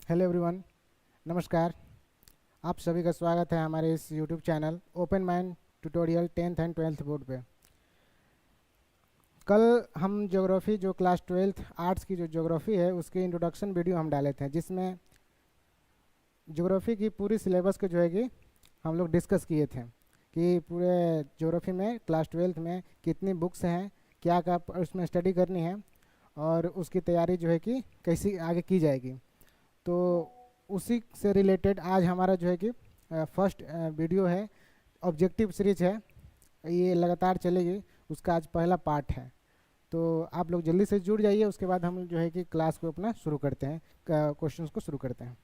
Hello everyone, नमस्कार। आप सभी का स्वागत है हमारे इस YouTube channel open mind tutorial 10th and 12th board पे। कल हम ज्योग्राफी जो क्लास 12th आर्ट्स की जो ज्योग्राफी है उसकी इंट्रोडक्शन वीडियो हम डाले थे, जिसमें ज्योग्राफी की पूरी सिलेबस को जो है कि हम लोग डिस्कस किए थे कि पूरे ज्योग्राफी में क्लास 12th में कितनी बुक्स हैं, क्या क्या उसमें स्टडी करनी है और उसकी तैयारी जो है कि कैसी आगे की जाएगी। तो उसी से रिलेटेड आज हमारा जो है कि फर्स्ट वीडियो है, ऑब्जेक्टिव सीरीज है, ये लगातार चलेगी। उसका आज पहला पार्ट है, तो आप लोग जल्दी से जुड़ जाइए। उसके बाद हम जो है कि क्लास को अपना शुरू करते हैं, क्वेश्चंस को शुरू करते हैं।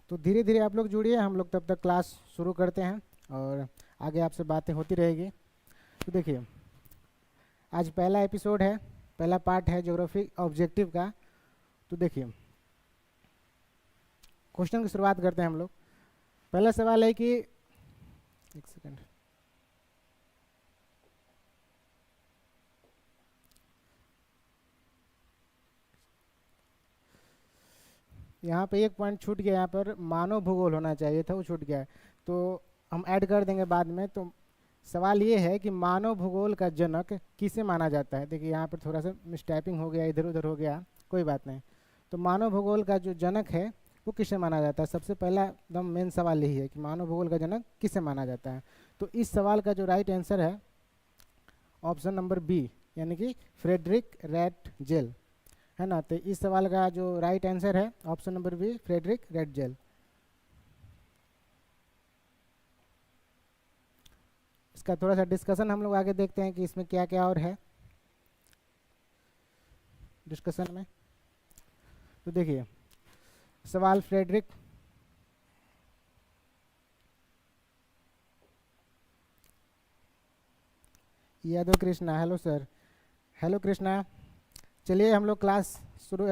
तो धीरे धीरे आप लोग जुड़िए, हम लोग तब तक क्लास शुरू करते हैं और आगे आपसे बातें होती रहेगी। तो देखिए, आज पहला एपिसोड है, पहला पार्ट है ज्योग्राफी ऑब्जेक्टिव का। तो देखिए, क्वेश्चन की शुरुआत करते हैं हम लोग। पहला सवाल है कि एक सेकंड, यहाँ पे एक पॉइंट छूट गया, यहाँ पर मानव भूगोल होना चाहिए था, वो छूट गया है, तो हम ऐड कर देंगे बाद में। तो सवाल ये है कि मानव भूगोल का जनक किसे माना जाता है। देखिए, यहाँ पर थोड़ा सा मिसटाइपिंग हो गया, इधर उधर हो गया, कोई बात नहीं। तो मानव भूगोल का जो जनक है वो किसे माना जाता है, सबसे पहला एकदम मेन सवाल यही है कि मानव भूगोल का जनक किसे माना जाता है। तो इस सवाल का जो राइट आंसर है ऑप्शन नंबर बी, यानी कि फ्रेडरिक रैटजेल, है ना। तो इस सवाल का जो राइट आंसर है ऑप्शन नंबर बी, फ्रेडरिक रैटजेल। इसका थोड़ा सा डिस्कशन हम लोग आगे देखते हैं कि इसमें क्या क्या और है डिस्कशन में। तो देखिए, सवाल Frederick Yadav Krishna, hello sir. Hello Krishna, चलिए हम लोग क्लास शुरू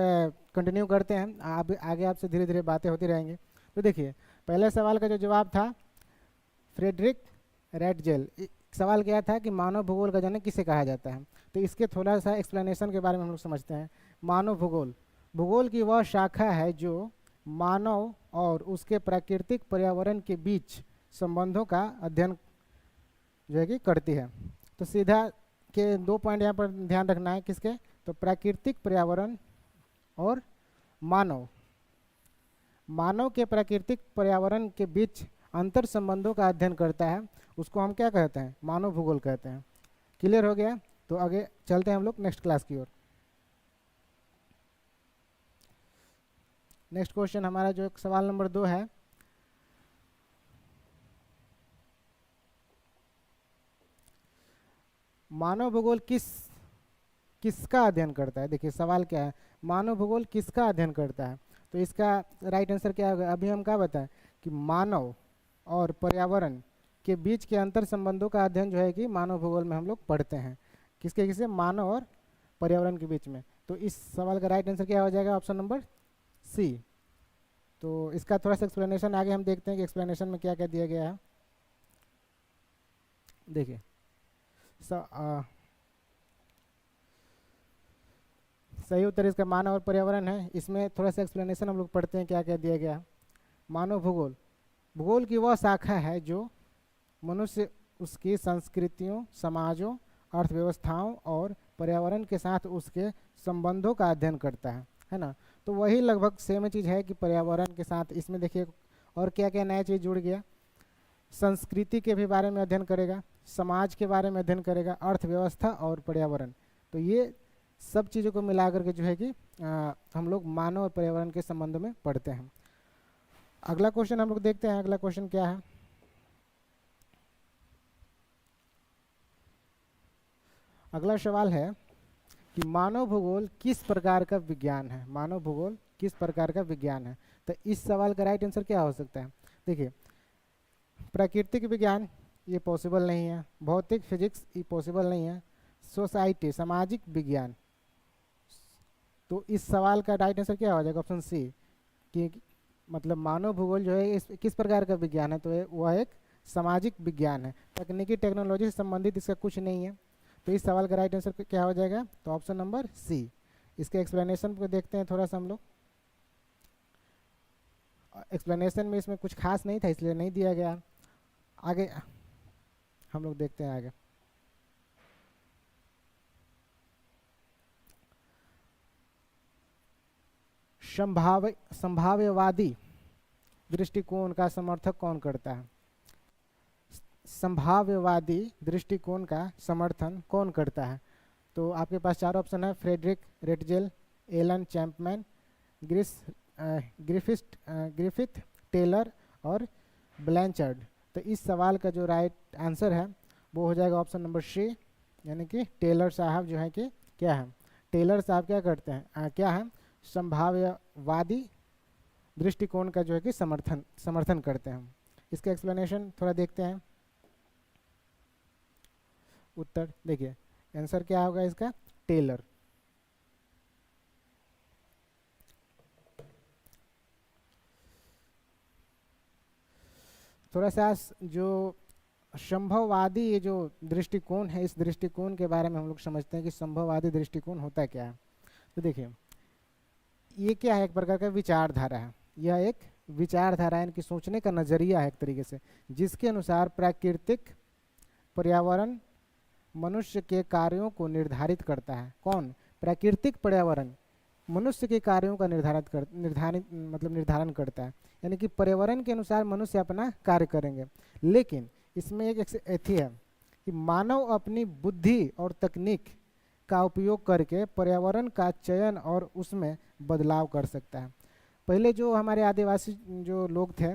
कंटिन्यू करते हैं। आप आगे आपसे धीरे धीरे बातें होती रहेंगी। तो देखिए, पहले सवाल का जो जवाब था फ्रेडरिक रैटजेल। सवाल क्या था कि मानव भूगोल का जनक किसे कहा जाता है। तो इसके थोड़ा सा एक्सप्लेनेशन के बारे में हम लोग समझते हैं। मानव भूगोल, भूगोल की वह शाखा है जो मानव और उसके प्राकृतिक पर्यावरण के बीच संबंधों का अध्ययन जो है कि करती है। तो सीधा के दो पॉइंट यहाँ पर ध्यान रखना है, किसके, तो प्राकृतिक पर्यावरण और मानव। मानव के प्राकृतिक पर्यावरण के बीच अंतर संबंधों का अध्ययन करता है, उसको हम क्या कहते हैं, मानव भूगोल कहते हैं। क्लियर हो गया। तो आगे चलते हैं हम लोग नेक्स्ट क्लास की ओर। नेक्स्ट क्वेश्चन हमारा जो सवाल नंबर 2 है, मानव भूगोल किसका अध्ययन करता है। देखिए सवाल क्या है, मानव भूगोल किसका अध्ययन करता है। तो इसका राइट आंसर क्या होगा, अभी हम क्या बताएं कि मानव और पर्यावरण के बीच के अंतर संबंधों का अध्ययन जो है कि मानव भूगोल में हम लोग पढ़ते हैं। किसके किससे, मानव और पर्यावरण के बीच में। तो इस सवाल का राइट आंसर क्या हो जाएगा, ऑप्शन नंबर सी। तो इसका थोड़ा सा एक्सप्लेनेशन आगे हम देखते हैं कि एक्सप्लेनेशन में क्या क्या दिया गया है। देखिए, सही उत्तर इसका मानव और पर्यावरण है। इसमें थोड़ा सा एक्सप्लेनेशन हम लोग पढ़ते हैं क्या क्या दिया गया है। मानव भूगोल, भूगोल की वह शाखा है जो मनुष्य, उसकी संस्कृतियों, समाजों, अर्थव्यवस्थाओं और पर्यावरण के साथ उसके संबंधों का अध्ययन करता है ना। तो वही लगभग सेम चीज़ है कि पर्यावरण के साथ इसमें देखिए और क्या क्या नया चीज़ जुड़ गया। संस्कृति के भी बारे में अध्ययन करेगा, समाज के बारे में अध्ययन करेगा, अर्थव्यवस्था और पर्यावरण। तो ये सब चीज़ों को मिला करके जो है कि हम लोग मानव और पर्यावरण के संबंध में पढ़ते हैं। अगला क्वेश्चन हम लोग देखते हैं। अगला क्वेश्चन क्या है, अगला सवाल है कि मानव भूगोल किस प्रकार का विज्ञान है, मानव भूगोल किस प्रकार का विज्ञान है। तो इस सवाल का राइट आंसर क्या हो सकता है? देखिए, प्राकृतिक विज्ञान ये पॉसिबल नहीं है, भौतिक फिजिक्स ये पॉसिबल नहीं है, सोसाइटी सामाजिक विज्ञान। तो इस सवाल का राइट आंसर क्या हो जाएगा? ऑप्शन सी, कि मतलब मानव भूगोल जो है इस किस प्रकार का विज्ञान है, तो वह एक सामाजिक विज्ञान है, तकनीकी टेक्नोलॉजी से संबंधित इसका कुछ नहीं है। तो इस सवाल का राइट आंसर क्या हो जाएगा? तो ऑप्शन नंबर सी। इसके एक्सप्लेनेशन को देखते हैं थोड़ा सा हम लोग। एक्सप्लेनेशन में इसमें कुछ खास नहीं था इसलिए नहीं दिया गया। आगे हम लोग देखते हैं आगे। संभाव्यवादी दृष्टिकोण का समर्थक कौन करता है? संभाव्यवादी दृष्टिकोण का समर्थन कौन करता है? तो आपके पास चार ऑप्शन है, Friedrich Ratzel, Ellen Chapman, Griffith, Taylor और ब्लैंचर्ड। तो इस सवाल का जो राइट आंसर है वो हो जाएगा ऑप्शन नंबर सी, यानी कि टेलर साहब जो है कि क्या है, टेलर साहब क्या करते हैं, क्या है, संभाव्यवादी दृष्टिकोण का जो है कि समर्थन करते हैं। इसका एक्सप्लेनेशन थोड़ा देखते हैं। उत्तर देखिए, आंसर क्या होगा इसका? टेलर। थोड़ा सा जो संभववादी ये जो दृष्टिकोण है, इस दृष्टिकोण के बारे में हम लोग समझते हैं कि संभववादी दृष्टिकोण होता क्या है। तो देखिए, ये क्या है? एक प्रकार का विचारधारा है। यह एक विचारधारा है, इनकी सोचने का नजरिया है एक तरीके से, जिसके अनुसार प्राकृतिक पर्यावरण मनुष्य के कार्यों को निर्धारित करता है। कौन? प्राकृतिक पर्यावरण मनुष्य के कार्यों का निर्धारण करता है, यानी कि पर्यावरण के अनुसार मनुष्य अपना कार्य करेंगे। लेकिन इसमें एक एथी है कि मानव अपनी बुद्धि और तकनीक का उपयोग करके पर्यावरण का चयन और उसमें बदलाव कर सकता है। पहले जो हमारे आदिवासी जो लोग थे,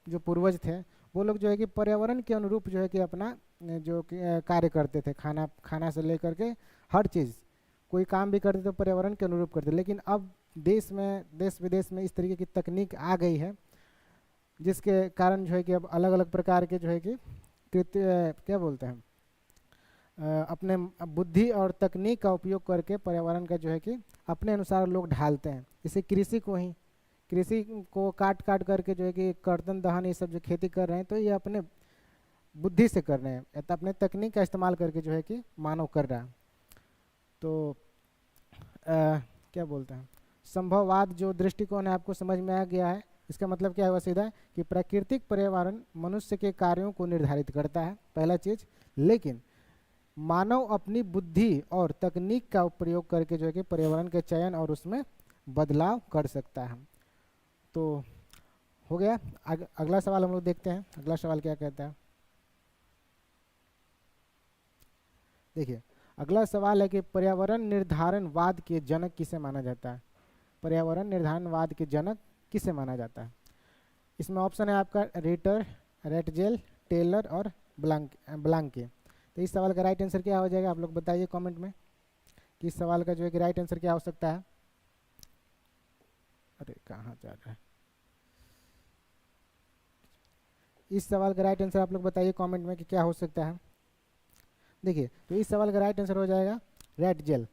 जो पूर्वज थे, वो लोग जो है कि पर्यावरण के अनुरूप जो है कि अपना जो कार्य करते थे, खाना से लेकर के हर चीज़, कोई काम भी करते तो पर्यावरण के अनुरूप करते। लेकिन अब देश विदेश में इस तरीके की तकनीक आ गई है, जिसके कारण जो है कि अब अलग अलग प्रकार के जो है कि क्या बोलते हैं, अपने बुद्धि और तकनीक का उपयोग करके पर्यावरण का जो है कि अपने अनुसार लोग ढालते हैं। जैसे कृषि को काट करके जो है कि कर्तन दहन ये सब जो खेती कर रहे हैं, तो ये अपने बुद्धि से कर रहे हैं, तो अपने तकनीक का इस्तेमाल करके जो है कि मानव कर रहा है। तो क्या बोलते हैं, संभववाद जो दृष्टिकोण है आपको समझ में आ गया है। इसका मतलब क्या हुआ सीधा, कि प्राकृतिक पर्यावरण मनुष्य के कार्यों को निर्धारित करता है, पहला चीज। लेकिन मानव अपनी बुद्धि और तकनीक का प्रयोग करके जो है कि पर्यावरण के चयन और उसमें बदलाव कर सकता है। तो हो गया। अगला सवाल हम लोग देखते हैं। अगला सवाल क्या कहता है, देखिए अगला सवाल है कि पर्यावरण निर्धारणवाद के जनक किसे माना जाता है? पर्यावरण निर्धारणवाद के जनक किसे माना जाता है? इसमें ऑप्शन है आपका रिटर, रेटजेल, टेलर और ब्लांके। तो इस सवाल का राइट आंसर क्या हो जाएगा? आप लोग बताइए कमेंट में कि इस सवाल का जो है कि राइट आंसर क्या हो सकता है। अरे कहाँ जा रहा है, इस सवाल का राइट आंसर आप लोग बताइए कमेंट में कि क्या हो सकता है। देखिए, तो इस सवाल का राइट आंसर हो जाएगा रेटजेल।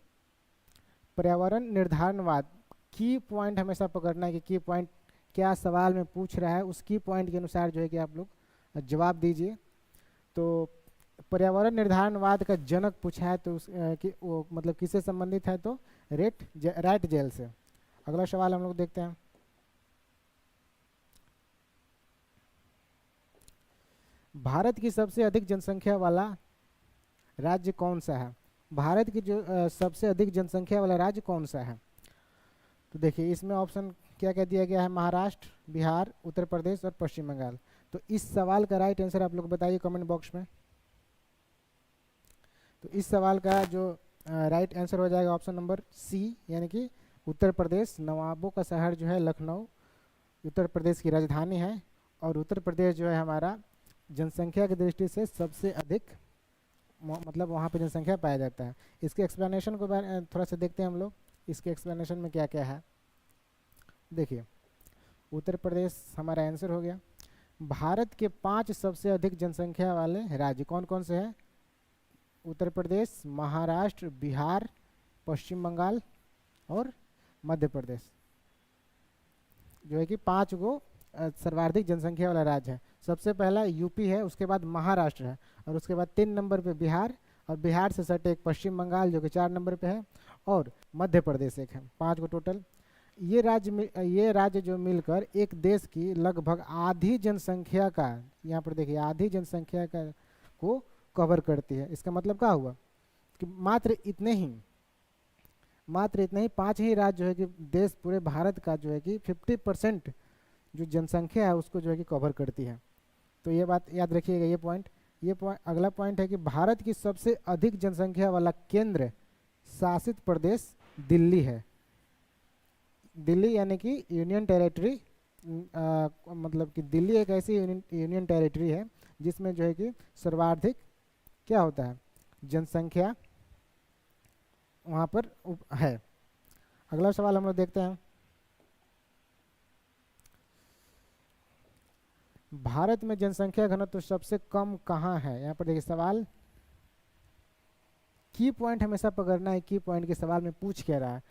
पर्यावरण निर्धारणवाद, की पॉइंट हमेशा पकड़ना है कि की पॉइंट क्या सवाल में पूछ रहा है, उस की पॉइंट के अनुसार जो है कि आप लोग जवाब दीजिए। तो पर्यावरण निर्धारणवाद का जनक पूछा है, तो वो मतलब किससे संबंधित है? तो रेटजेल से। अगला सवाल हम लोग देखते हैं। भारत की सबसे अधिक जनसंख्या वाला राज्य कौन सा है? भारत की जो सबसे अधिक जनसंख्या वाला राज्य कौन सा है? तो देखिए, इसमें ऑप्शन क्या कह दिया गया है, महाराष्ट्र, बिहार, उत्तर प्रदेश और पश्चिम बंगाल। तो इस सवाल का राइट आंसर आप लोग बताइए कमेंट बॉक्स में। तो इस सवाल का जो राइट आंसर हो जाएगा ऑप्शन नंबर सी, यानी कि उत्तर प्रदेश। नवाबों का शहर जो है लखनऊ उत्तर प्रदेश की राजधानी है, और उत्तर प्रदेश जो है हमारा जनसंख्या की दृष्टि से सबसे अधिक मतलब वहाँ पे जनसंख्या पाया जाता है। इसके एक्सप्लेनेशन को थोड़ा सा देखते हैं हम लोग, इसके एक्सप्लेनेशन में क्या क्या है। देखिए, उत्तर प्रदेश हमारा आंसर हो गया। भारत के 5 सबसे अधिक जनसंख्या वाले राज्य कौन कौन से हैं? उत्तर प्रदेश, महाराष्ट्र, बिहार, पश्चिम बंगाल और मध्य प्रदेश, जो है कि 5 गो सर्वाधिक जनसंख्या वाला राज्य है। सबसे पहला यूपी है, उसके बाद महाराष्ट्र है, और उसके बाद 3 नंबर पे बिहार, और बिहार से सटे एक पश्चिम बंगाल जो कि 4 नंबर पे है, और मध्य प्रदेश एक है। 5 गो टोटल। ये राज्य जो मिलकर एक देश की लगभग आधी जनसंख्या का, यहाँ पर देखिए आधी जनसंख्या का को कवर करती है। इसका मतलब क्या हुआ कि मात्र इतने ही 5 ही राज्य जो है कि देश पूरे भारत का जो है कि 50% जो जनसंख्या है उसको जो है कि कवर करती है। तो ये बात याद रखिएगा। ये पॉइंट अगला पॉइंट है कि भारत की सबसे अधिक जनसंख्या वाला केंद्र शासित प्रदेश दिल्ली है। दिल्ली यानी कि यूनियन टेरिटरी, मतलब कि दिल्ली एक ऐसी यूनियन टेरिटरी है जिसमें जो है कि सर्वाधिक क्या होता है, जनसंख्या वहाँ पर है। अगला सवाल हम लोग देखते हैं। भारत में जनसंख्या घनत्व तो सबसे कम कहाँ है? यहाँ पर देखिए सवाल, की पॉइंट हमेशा पकड़ना है। की पॉइंट के सवाल में पूछ क्या रहा है।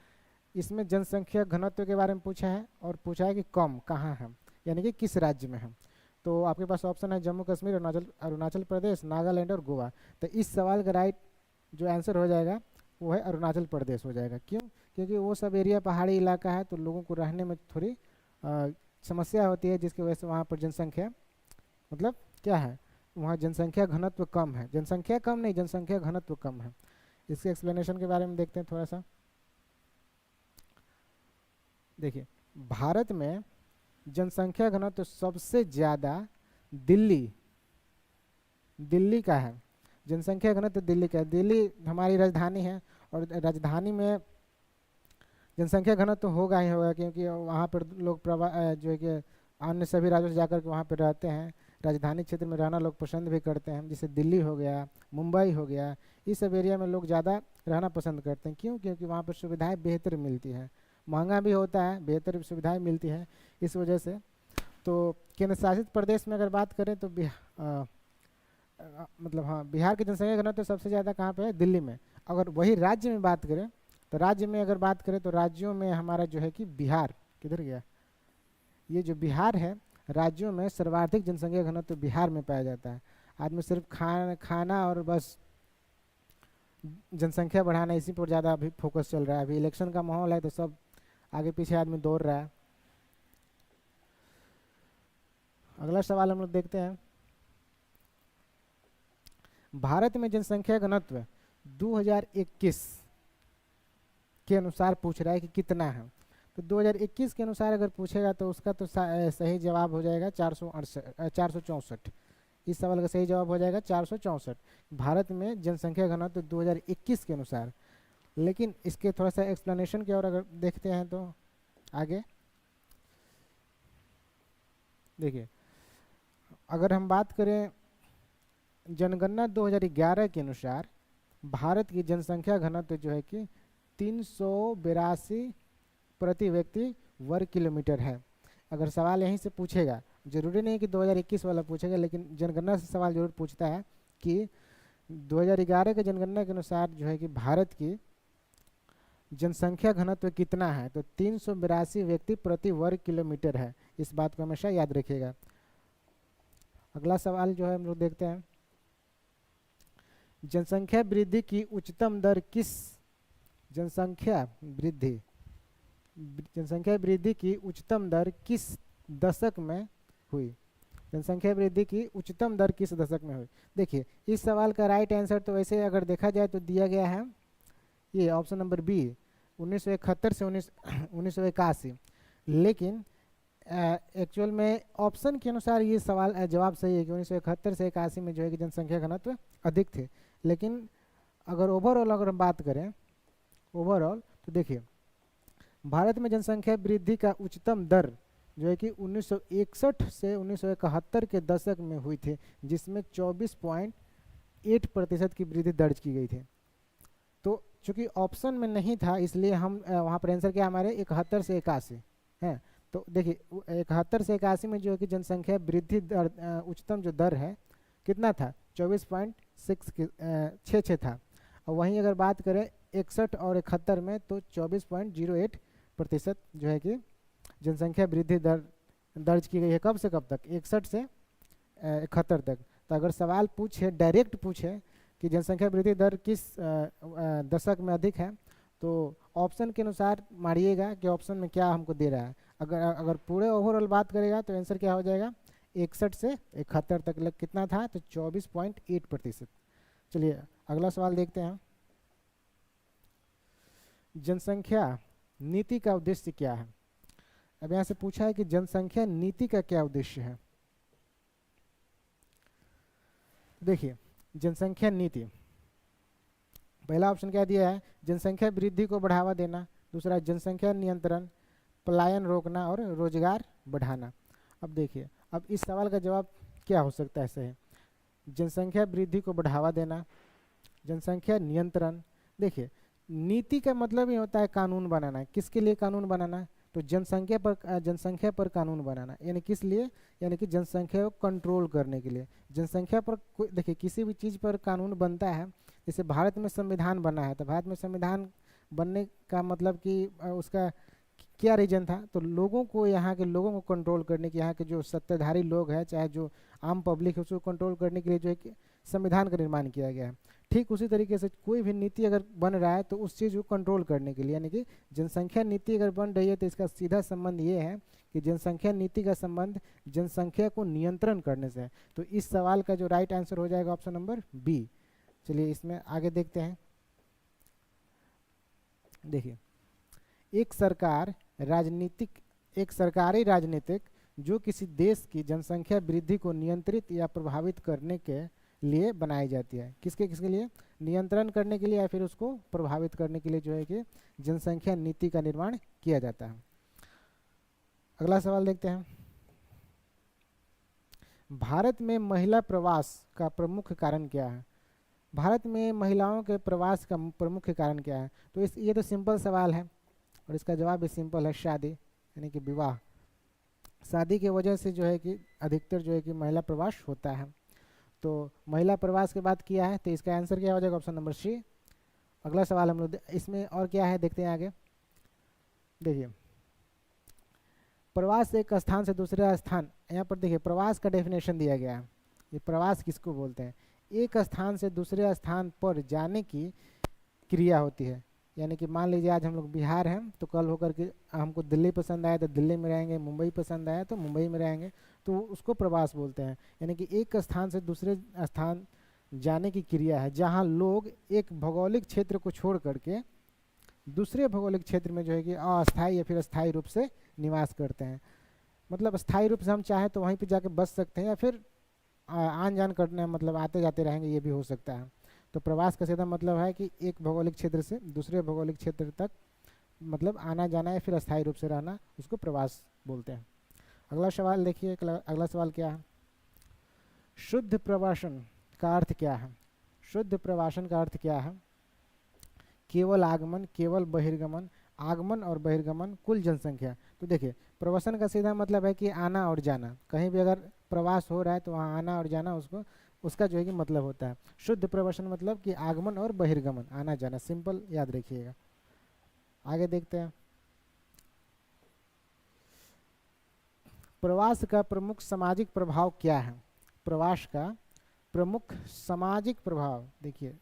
इसमें जनसंख्या घनत्व के बारे में पूछा है और पूछा है कि कम कहाँ है, यानी कि किस राज्य में है। तो आपके पास ऑप्शन है जम्मू कश्मीर, अरुणाचल प्रदेश, नागालैंड और गोवा। तो इस सवाल का राइट जो आंसर हो जाएगा वो है अरुणाचल प्रदेश हो जाएगा। क्यों? क्योंकि वो सब एरिया पहाड़ी इलाका है, तो लोगों को रहने में थोड़ी समस्या होती है, जिसकी वजह से वहाँ पर जनसंख्या मतलब क्या है, वहाँ जनसंख्या घनत्व कम है। जनसंख्या कम नहीं, जनसंख्या घनत्व कम है। इसके एक्सप्लेनेशन के बारे में देखते हैं थोड़ा सा। देखिए, भारत में जनसंख्या घनत्व सबसे ज़्यादा दिल्ली का है। जनसंख्या घनत्व दिल्ली का है। दिल्ली हमारी राजधानी है, और राजधानी में जनसंख्या घनत्व तो होगा ही होगा, क्योंकि वहाँ पर लोग जो है कि अन्य सभी राज्यों से जाकर के वहाँ पर रहते हैं। राजधानी क्षेत्र में रहना लोग पसंद भी करते हैं, जैसे दिल्ली हो गया, मुंबई हो गया, इस सब एरिया में लोग ज़्यादा रहना पसंद करते हैं। क्यों? क्योंकि वहाँ पर सुविधाएं बेहतर मिलती है, महंगा भी होता है, बेहतर सुविधाएं मिलती हैं, इस वजह से। तो केंद्र शासित प्रदेश में अगर बात करें तो मतलब हाँ, बिहार की जनसंख्या घनत्व तो सबसे ज़्यादा कहाँ पे है? दिल्ली में। अगर वही राज्य में बात करें तो राज्य में अगर बात करें तो राज्यों में हमारा जो है कि बिहार किधर गया, ये जो बिहार है, राज्यों में सर्वाधिक जनसंख्या घनत्व तो बिहार में पाया जाता है। आदमी सिर्फ खाना और बस जनसंख्या बढ़ाना, इसी पर ज़्यादा अभी फोकस चल रहा है। अभी इलेक्शन का माहौल है तो सब आगे पीछे आदमी दौड़ रहा है। अगला सवाल हम लोग देखते हैं। भारत में जनसंख्या घनत्व 2021 के अनुसार पूछ रहा है कि कितना है। तो 2021 के अनुसार अगर पूछेगा तो उसका तो सही जवाब हो जाएगा 464। इस सवाल का सही जवाब हो जाएगा 464, भारत में जनसंख्या घनत्व 2021 के अनुसार। लेकिन इसके थोड़ा सा एक्सप्लेनेशन की ओर अगर देखते हैं तो आगे देखिए, अगर हम बात करें जनगणना 2011 के अनुसार भारत की जनसंख्या घनत्व जो है कि 382 प्रति व्यक्ति वर्ग किलोमीटर है। अगर सवाल यहीं से पूछेगा, जरूरी नहीं कि 2021 वाला पूछेगा, लेकिन जनगणना से सवाल जरूर पूछता है कि 2011 के जनगणना के अनुसार जो है कि भारत की जनसंख्या घनत्व कितना है, तो 382 व्यक्ति प्रति वर्ग किलोमीटर है। इस बात को हमेशा याद रखिएगा। अगला सवाल जो है हम लोग देखते हैं, जनसंख्या वृद्धि की उच्चतम दर किस जनसंख्या वृद्धि की उच्चतम दर किस दशक में हुई? जनसंख्या वृद्धि की उच्चतम दर किस दशक में हुई? देखिए, इस सवाल का राइट आंसर तो वैसे अगर देखा जाए तो दिया गया है ये ऑप्शन नंबर बी 1971 से 1981, लेकिन एक्चुअल में ऑप्शन के अनुसार ये सवाल जवाब सही है कि 1971 से 81 में जो है कि जनसंख्या घनत्व अधिक थे। लेकिन अगर ओवरऑल अगर हम बात करें ओवरऑल, तो देखिए भारत में जनसंख्या वृद्धि का उच्चतम दर जो है कि 1961 से 1971 के दशक में हुई थी, जिसमें 8% की वृद्धि दर्ज की गई थी। तो चूंकि ऑप्शन में नहीं था इसलिए हम वहाँ पर आंसर क्या हमारे 71 से 81 है। तो देखिए 71 से 81 में जो है कि जनसंख्या वृद्धि दर उच्चतम जो दर है कितना था 24.66 था। और वहीं अगर बात करें 61 और 71 में तो 24.08% जो है कि जनसंख्या वृद्धि दर दर्ज की गई है। कब से कब तक 61 से 71 तक। तो अगर सवाल पूछे डायरेक्ट पूछे कि जनसंख्या वृद्धि दर किस दशक में अधिक है तो ऑप्शन के अनुसार मारिएगा कि ऑप्शन में क्या हमको दे रहा है। अगर अगर पूरे ओवरऑल बात करेगा तो आंसर क्या हो जाएगा 61 से 71 तक लग कितना था तो 24.8%। चलिए अगला सवाल देखते हैं। जनसंख्या नीति का उद्देश्य क्या है। अब यहाँ से पूछा है कि जनसंख्या नीति का क्या उद्देश्य है। देखिए जनसंख्या नीति पहला ऑप्शन क्या दिया है जनसंख्या वृद्धि को बढ़ावा देना, दूसरा जनसंख्या नियंत्रण, पलायन रोकना और रोजगार बढ़ाना। अब देखिए अब इस सवाल का जवाब क्या हो सकता है सही। जनसंख्या वृद्धि को बढ़ावा देना, जनसंख्या नियंत्रण। देखिए नीति का मतलब ही होता है कानून बनाना। किसके लिए कानून बनाना तो जनसंख्या पर कानून बनाना। यानी किस लिए यानी कि जनसंख्या को कंट्रोल करने के लिए। जनसंख्या पर देखिए किसी भी चीज़ पर कानून बनता है। जैसे भारत में संविधान बना है तो भारत में संविधान बनने का मतलब कि उसका क्या रीजन था तो लोगों को यहाँ के लोगों को कंट्रोल करने के, यहाँ के जो सत्ताधारी लोग हैं चाहे जो आम पब्लिक है उसको कंट्रोल करने के लिए जो है कि संविधान का निर्माण किया गया है। ठीक उसी तरीके से कोई भी नीति अगर बन रहा है तो उस चीज़ को कंट्रोल करने के लिए यानी कि जनसंख्या नीति अगर बन रही है तो इसका सीधा संबंध ये है कि जनसंख्या नीति का संबंध जनसंख्या को नियंत्रण करने से है। तो इस सवाल का जो राइट आंसर हो जाएगा ऑप्शन नंबर बी। चलिए इसमें आगे देखते हैं। देखिए एक सरकारी राजनीतिक जो किसी देश की जनसंख्या वृद्धि को नियंत्रित या प्रभावित करने के लिए बनाई जाती है। किसके किसके लिए नियंत्रण करने के लिए या फिर उसको प्रभावित करने के लिए जो है कि जनसंख्या नीति का निर्माण किया जाता है। अगला सवाल देखते हैं। भारत में महिला प्रवास का प्रमुख कारण क्या है। भारत में महिलाओं के प्रवास का प्रमुख कारण क्या है तो ये तो सिंपल सवाल है और इसका जवाब भी सिंपल है शादी यानी कि विवाह। शादी की वजह से जो है कि अधिकतर जो है कि महिला प्रवास होता है। तो महिला प्रवास की बात किया है तो इसका आंसर क्या हो जाएगा ऑप्शन नंबर सी। अगला सवाल हम लोग इसमें और क्या है देखते हैं आगे। देखिए प्रवास एक स्थान से दूसरे स्थान, यहाँ पर देखिए प्रवास का डेफिनेशन दिया गया है। ये प्रवास किसको बोलते हैं एक स्थान से दूसरे स्थान पर जाने की क्रिया होती है। यानी कि मान लीजिए आज हम लोग बिहार हैं तो कल होकर के हमको दिल्ली पसंद आया तो दिल्ली में रहेंगे, मुंबई पसंद आया तो मुंबई में रहेंगे, तो उसको प्रवास बोलते हैं। यानी कि एक स्थान से दूसरे स्थान जाने की क्रिया है जहां लोग एक भौगोलिक क्षेत्र को छोड़ करके दूसरे भौगोलिक क्षेत्र में जो है कि अस्थायी या फिर अस्थायी रूप से निवास करते हैं। मतलब स्थायी रूप से हम चाहें तो वहीं पर जाके बस सकते हैं या फिर आन जान करने मतलब आते जाते रहेंगे, ये भी हो सकता है। तो प्रवास का सीधा मतलब है कि एक भौगोलिक क्षेत्र से दूसरे भौगोलिक क्षेत्र तक मतलब आना जाना या फिर अस्थायी रूप से रहना, उसको प्रवास बोलते हैं। अगला सवाल देखिए। अगला सवाल क्या है, शुद्ध प्रवासन का अर्थ क्या है। शुद्ध प्रवासन का अर्थ क्या है, केवल आगमन, केवल बहिर्गमन, आगमन और बहिर्गमन, कुल जनसंख्या। तो देखिए प्रवासन का सीधा मतलब है कि आना और जाना, कहीं भी अगर प्रवास हो रहा है तो वहाँ आना और जाना उसका जो है कि मतलब होता है। शुद्ध प्रवासन मतलब कि आगमन और बहिर्गमन, आना जाना, सिंपल याद रखिएगा। आगे देखते हैं। प्रवास का प्रमुख सामाजिक प्रभाव क्या है। प्रवास का प्रमुख सामाजिक प्रभाव देखिए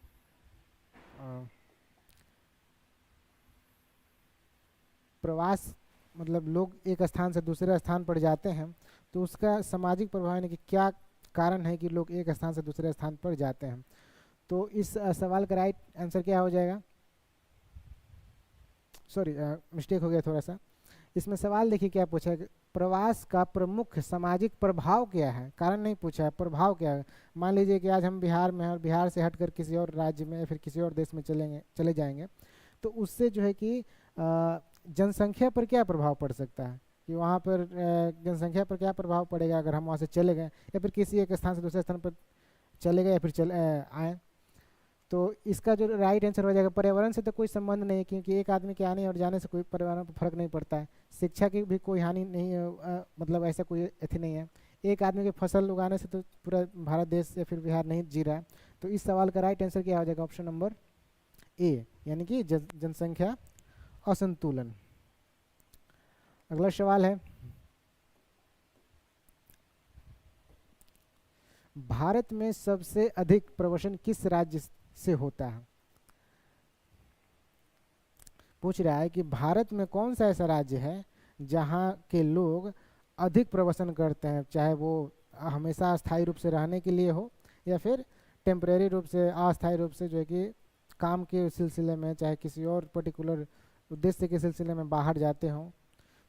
प्रवास मतलब लोग एक स्थान से दूसरे स्थान पर जाते हैं तो उसका सामाजिक प्रभाव यानी कि क्या कारण है कि लोग एक स्थान से दूसरे स्थान पर जाते हैं। तो इस सवाल का राइट आंसर क्या हो जाएगा, सॉरी मिस्टेक हो गया थोड़ा सा। इसमें सवाल देखिए क्या पूछा है, प्रवास का प्रमुख सामाजिक प्रभाव क्या है, कारण नहीं पूछा है, प्रभाव क्या है। मान लीजिए कि आज हम बिहार में हैं और बिहार से हटकर किसी और राज्य में या फिर किसी और देश में चले जाएंगे तो उससे जो है कि जनसंख्या पर क्या प्रभाव पड़ सकता है कि वहाँ पर जनसंख्या पर क्या प्रभाव पड़ेगा अगर हम वहाँ से चले गए या फिर किसी एक स्थान से दूसरे स्थान पर चले गए या फिर आए। तो इसका जो राइट आंसर हो जाएगा, पर्यावरण से तो कोई संबंध नहीं है, क्योंकि एक आदमी के आने और जाने से कोई पर्यावरण पर फर्क नहीं पड़ता है। शिक्षा की भी कोई हानि नहीं है, मतलब ऐसा कोई अथी नहीं है। एक आदमी के फसल उगाने से तो पूरा भारत देश या फिर बिहार नहीं जी रहा है। तो इस सवाल का राइट आंसर क्या हो जाएगा, ऑप्शन नंबर ए, यानी कि जनसंख्या असंतुलन। अगला सवाल है, भारत में सबसे अधिक प्रवसन किस राज्य से होता है। पूछ रहा है कि भारत में कौन सा ऐसा राज्य है जहाँ के लोग अधिक प्रवसन करते हैं, चाहे वो हमेशा अस्थायी रूप से रहने के लिए हो या फिर टेम्परेरी रूप से, अस्थायी रूप से जो है कि काम के सिलसिले में, चाहे किसी और पर्टिकुलर उद्देश्य के सिलसिले में बाहर जाते हों।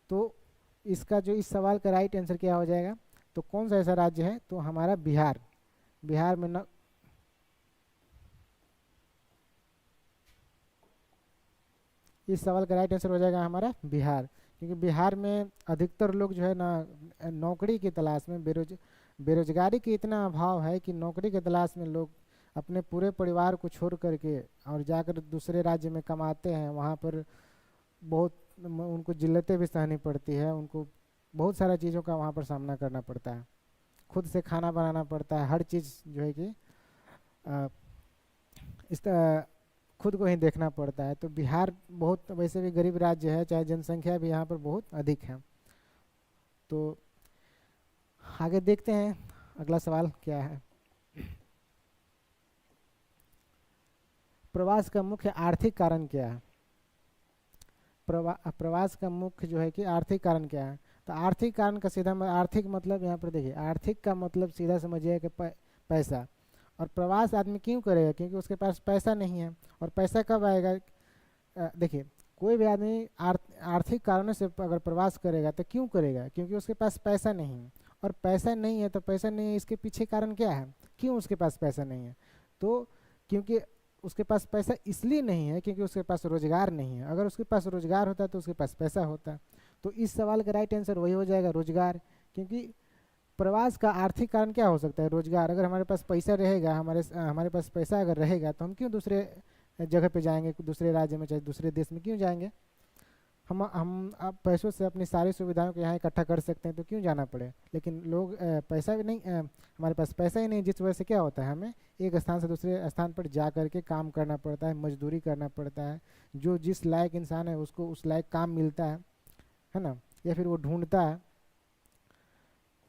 तो इसका जो इस सवाल का राइट आंसर क्या हो जाएगा, तो कौन सा ऐसा राज्य है, तो हमारा बिहार। बिहार में न इस सवाल का राइट आंसर हो जाएगा हमारा बिहार, क्योंकि बिहार में अधिकतर लोग जो है ना नौकरी की तलाश में, बेरोजगारी की इतना अभाव है कि नौकरी की तलाश में लोग अपने पूरे परिवार को छोड़ करके और जाकर दूसरे राज्य में कमाते हैं। वहाँ पर बहुत उनको जिल्लतें भी सहनी पड़ती है, उनको बहुत सारा चीज़ों का वहाँ पर सामना करना पड़ता है, खुद से खाना बनाना पड़ता है, हर चीज़ जो है कि इस खुद को ही देखना पड़ता है। तो बिहार बहुत वैसे भी गरीब राज्य है, चाहे जनसंख्या भी यहाँ पर बहुत अधिक है। तो आगे देखते हैं अगला सवाल क्या है। प्रवास का मुख्य आर्थिक कारण क्या है। प्रवास का मुख्य जो है कि आर्थिक कारण क्या है। तो आर्थिक कारण का सीधा आर्थिक मतलब यहाँ पर देखिए, आर्थिक का मतलब सीधा समझिए कि पैसा। और प्रवास आदमी क्यों करेगा, क्योंकि उसके पास पैसा नहीं है। और पैसा कब आएगा, देखिए कोई भी आदमी आर्थिक कारणों से अगर प्रवास करेगा तो क्यों करेगा, क्योंकि उसके पास पैसा नहीं है। और पैसा नहीं है तो पैसा नहीं है, इसके पीछे कारण क्या है, क्यों उसके पास पैसा नहीं है। तो क्योंकि उसके पास पैसा इसलिए नहीं है क्योंकि उसके पास रोजगार नहीं है। अगर उसके पास रोजगार होता तो उसके पास पैसा होता। तो इस सवाल का राइट आंसर वही हो जाएगा, रोजगार। क्योंकि प्रवास का आर्थिक कारण क्या हो सकता है, रोजगार। अगर हमारे पास पैसा रहेगा, हमारे पास पैसा अगर रहेगा तो हम क्यों दूसरे जगह पे जाएंगे, दूसरे राज्य में चाहे दूसरे देश में क्यों जाएंगे। हम अब पैसों से अपनी सारी सुविधाओं को यहाँ इकट्ठा कर सकते हैं, तो क्यों जाना पड़े। लेकिन लोग पैसा भी नहीं, हमारे पास पैसा ही नहीं, जिस वजह से क्या होता है, हमें एक स्थान से दूसरे स्थान पर जा कर के काम करना पड़ता है, मजदूरी करना पड़ता है। जो जिस लायक इंसान है उसको उस लायक काम मिलता है ना, या फिर वो ढूंढता है।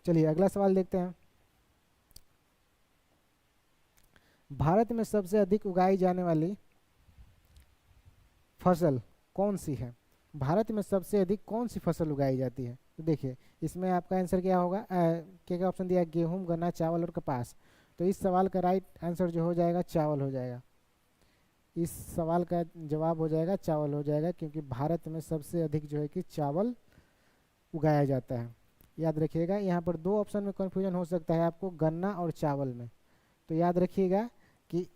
चलिए अगला सवाल देखते हैं। भारत में सबसे अधिक उगाई जाने वाली फसल कौन सी है। भारत में सबसे अधिक कौन सी फसल उगाई जाती है। तो देखिए इसमें आपका आंसर क्या होगा, क्या क्या ऑप्शन दिया, गेहूं, गन्ना, चावल और कपास। तो इस सवाल का राइट आंसर जो हो जाएगा चावल हो जाएगा। इस सवाल का जवाब हो जाएगा चावल हो जाएगा, क्योंकि भारत में सबसे अधिक जो है कि चावल उगाया जाता है। याद रखिएगा, यहाँ पर दो ऑप्शन में कन्फ्यूजन हो सकता है आपको, गन्ना और चावल में। तो याद रखिएगा कि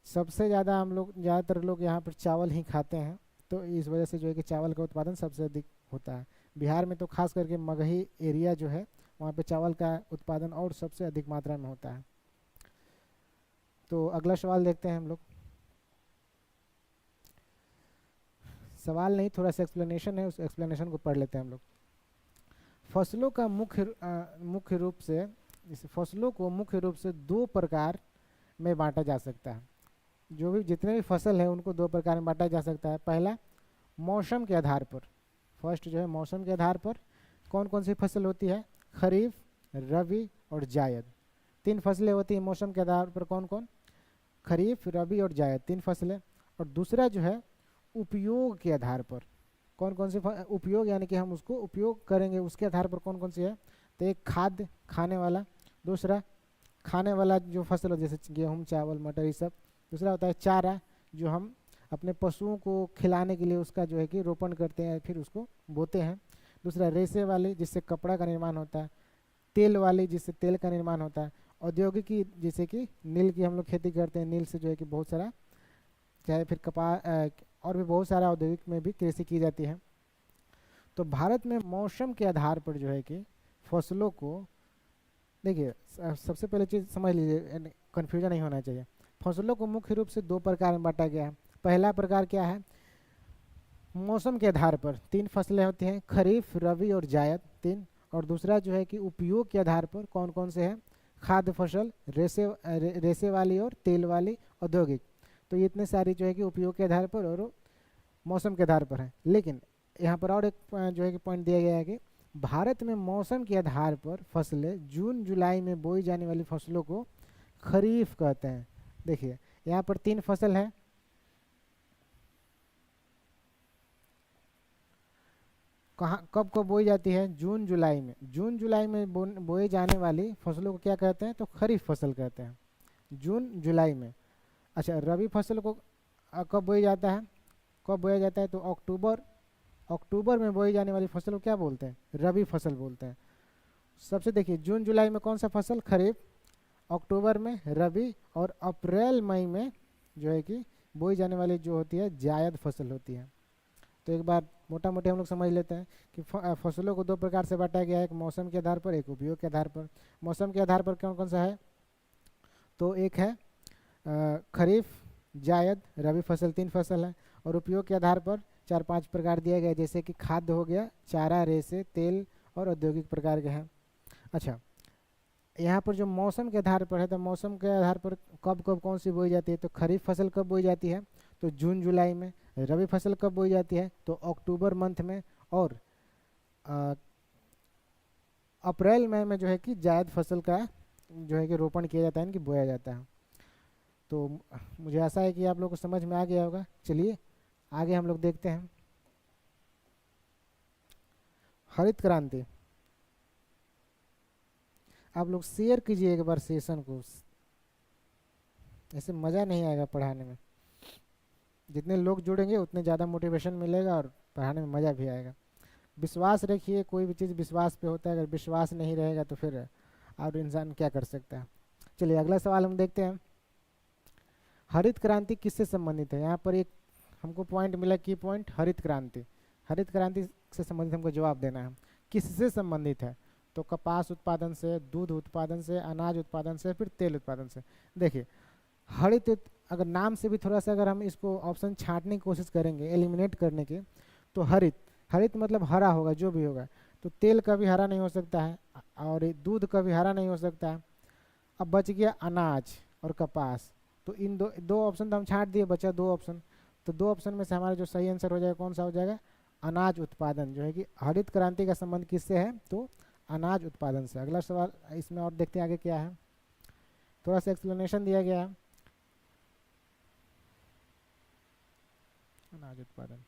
सबसे ज़्यादा ज़्यादातर लोग यहाँ पर चावल ही खाते हैं। तो इस वजह से जो है कि चावल का उत्पादन सबसे अधिक होता है। बिहार में तो खास करके मगही एरिया जो है वहाँ पे चावल का उत्पादन और सबसे अधिक मात्रा में होता है। तो अगला सवाल देखते हैं हम लोग। सवाल नहीं, थोड़ा सा एक्सप्लेनेशन है, उस एक्सप्लेनेशन को पढ़ लेते हैं हम लोग। फसलों का मुख्य रूप से, इस फसलों को मुख्य रूप से दो प्रकार में बांटा जा सकता है। जो भी जितने भी फसल है उनको दो प्रकार में बांटा जा सकता है। पहला मौसम के आधार पर, फर्स्ट जो है मौसम के आधार पर कौन कौन सी फसल होती है, खरीफ, रबी और जायद। तीन फसलें होती हैं मौसम के आधार पर, कौन कौन, खरीफ, रबी और जायद, तीन फसलें। और दूसरा जो है उपयोग के आधार पर, कौन कौन से उपयोग, यानी कि हम उसको उपयोग करेंगे उसके आधार पर कौन कौन सी है। तो एक खाद्य खाने वाला, दूसरा खाने वाला जो फसल हो जैसे गेहूँ, चावल, मटर, ये सब। दूसरा होता है चारा, जो हम अपने पशुओं को खिलाने के लिए उसका जो है कि रोपण करते हैं, फिर उसको बोते हैं। दूसरा रेशे वाली, जिससे कपड़ा का निर्माण होता है। तेल वाली, जिससे तेल का निर्माण होता है। औद्योगिकी, जैसे कि नील की हम लोग खेती करते हैं, नील से जो है कि बहुत सारा, चाहे फिर कपास और भी बहुत सारा औद्योगिक में भी कृषि की जाती है। तो भारत में मौसम के आधार पर जो है कि फसलों को, देखिए सबसे पहले चीज़ समझ लीजिए, कन्फ्यूजन नहीं होना चाहिए। फसलों को मुख्य रूप से दो प्रकार में बांटा गया है। पहला प्रकार क्या है, मौसम के आधार पर तीन फसलें होती हैं, खरीफ, रबी और जायद, तीन। और दूसरा जो है कि उपयोग के आधार पर कौन कौन से हैं, खाद्य फसल, रेशे वाली और तेल वाली, औद्योगिक। तो ये इतने सारी जो है कि उपयोग के आधार पर और मौसम के आधार पर है। लेकिन यहाँ पर और एक जो है कि पॉइंट दिया गया है कि भारत में मौसम के आधार पर फसलें जून जुलाई में बोई जाने वाली फसलों को खरीफ कहते हैं। देखिए यहाँ पर तीन फसल है, कहाँ कब कब बोई जाती है, जून जुलाई में। जून जुलाई में बोई जाने वाली फसलों को क्या कहते हैं, तो खरीफ फसल कहते हैं, जून जुलाई में। अच्छा, रबी फसल को कब बोई जाता है, कब बोया जाता है, तो अक्टूबर में बोई जाने वाली फसल को क्या बोलते हैं, रबी फसल बोलते हैं। सबसे देखिए, जून जुलाई में कौन सा फसल, खरीफ, अक्टूबर में रबी, और अप्रैल मई में जो है कि बोई जाने वाली जो होती है जायद फसल होती है। तो एक बार मोटा मोटी हम लोग समझ लेते हैं कि फसलों को दो प्रकार से बांटा गया है, एक मौसम के आधार पर, एक उपयोग के आधार पर। मौसम के आधार पर कौन कौन सा है, तो एक है खरीफ, जायद, रबी फसल, तीन फसल है। और उपयोग के आधार पर चार पांच प्रकार दिए गए, जैसे कि खाद्य हो गया, चारा, रेशे, तेल और औद्योगिक प्रकार के हैं। अच्छा, यहाँ पर जो मौसम के आधार पर है, तो मौसम के आधार पर कब कब कौन सी बोई जाती है, तो खरीफ फसल कब बोई जाती है, तो जून जुलाई में। रबी फसल कब बोई जाती है, तो अक्टूबर मंथ में। और अप्रैल मई में जो है कि जायद फसल का जो है कि रोपण किया जाता है, इनकी बोया जाता है। तो मुझे आशा है कि आप लोग को समझ में आ गया होगा। चलिए आगे हम लोग देखते हैं। हरित क्रांति, आप लोग शेयर कीजिए एक बार सेशन को, ऐसे मज़ा नहीं आएगा पढ़ाने में। जितने लोग जुड़ेंगे उतने ज़्यादा मोटिवेशन मिलेगा और पढ़ाने में मज़ा भी आएगा। विश्वास रखिए, कोई भी चीज़ विश्वास पे होता है, अगर विश्वास नहीं रहेगा तो फिर और इंसान क्या कर सकता है। चलिए अगला सवाल हम देखते हैं। हरित क्रांति किससे संबंधित है, यहाँ पर एक हमको पॉइंट मिला, की पॉइंट, हरित क्रांति। हरित क्रांति से संबंधित हमको जवाब देना है, किससे संबंधित है, तो कपास उत्पादन से, दूध उत्पादन से, अनाज उत्पादन से, फिर तेल उत्पादन से। देखिए हरित, अगर नाम से भी थोड़ा सा अगर हम इसको ऑप्शन छांटने की कोशिश करेंगे, एलिमिनेट करने की, तो हरित, हरित मतलब हरा होगा, जो भी होगा। तो तेल कभी हरा नहीं हो सकता है, और दूध कभी हरा नहीं हो सकता है। अब बच गया अनाज और कपास, तो इन दो ऑप्शन तो हम छांट दिए, बचा दो ऑप्शन। तो दो ऑप्शन में से हमारा जो सही आंसर हो जाएगा कौन सा हो जाएगा, अनाज उत्पादन। जो है कि हरित क्रांति का संबंध किससे है, तो अनाज उत्पादन से। अगला सवाल इसमें और देखते हैं आगे क्या है, थोड़ा सा एक्सप्लेनेशन दिया गया है। अनाज उत्पादन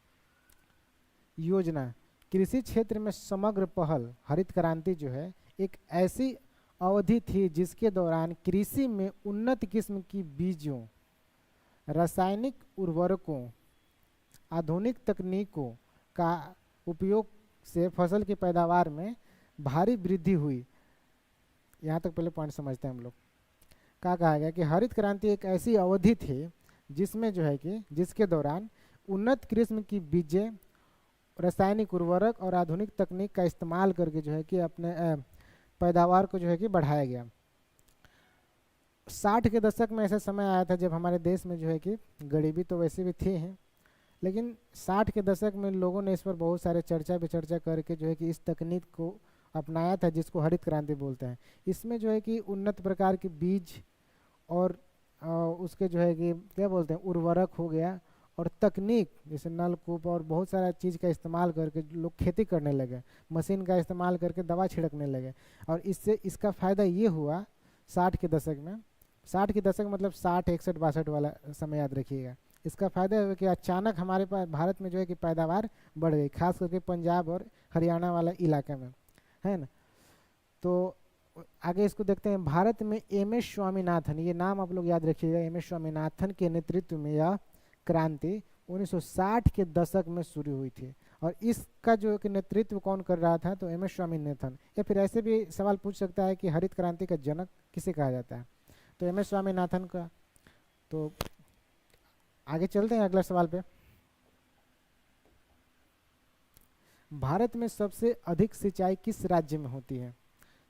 योजना, कृषि क्षेत्र में समग्र पहल। हरित क्रांति जो है एक ऐसी अवधि थी जिसके दौरान कृषि में उन्नत किस्म की बीजों, रासायनिक उर्वरकों, आधुनिक तकनीकों का उपयोग से फसल की पैदावार में भारी वृद्धि हुई। यहाँ तक पहले पॉइंट समझते हैं हम लोग। क्या कहा गया कि हरित क्रांति एक ऐसी अवधि थी जिसमें जो है कि जिसके दौरान उन्नत किस्म की बीजें, रासायनिक उर्वरक और आधुनिक तकनीक का इस्तेमाल करके जो है कि अपने पैदावार को जो है कि बढ़ाया गया। 60 के दशक में ऐसा समय आया था जब हमारे देश में जो है कि गरीबी तो वैसे भी थी हैं, लेकिन 60 के दशक में लोगों ने इस पर बहुत सारे चर्चा पे चर्चा करके जो है कि इस तकनीक को अपनाया था, जिसको हरित क्रांति बोलते हैं। इसमें जो है कि उन्नत प्रकार के बीज और उसके जो है कि क्या बोलते हैं, उर्वरक हो गया, और तकनीक जैसे नलकूप और बहुत सारा चीज़ का इस्तेमाल करके लोग खेती करने लगे, मशीन का इस्तेमाल करके दवा छिड़कने लगे। और इससे इसका फ़ायदा ये हुआ 60 के दशक में, 60 के दशक मतलब 60, 61, 62 वाला समय याद रखिएगा। इसका फ़ायदा हुआ कि अचानक हमारे पास भारत में जो है कि पैदावार बढ़ गई, खास करके पंजाब और हरियाणा वाला इलाके में, है ना। तो आगे इसको देखते हैं। भारत में एम.एस. स्वामीनाथन, ये नाम आप लोग याद रखिएगा, एम.एस. स्वामीनाथन के नेतृत्व में यह क्रांति 1960 के दशक में शुरू हुई थी। और इसका जो कि नेतृत्व कौन कर रहा था, तो एम.एस. स्वामीनाथन। या फिर ऐसे भी सवाल पूछ सकता है कि हरित क्रांति का जनक किसे कहा जाता है, तो एम.एस. स्वामीनाथन का। तो आगे चलते हैं अगला सवाल पे। भारत में सबसे अधिक सिंचाई किस राज्य में होती है,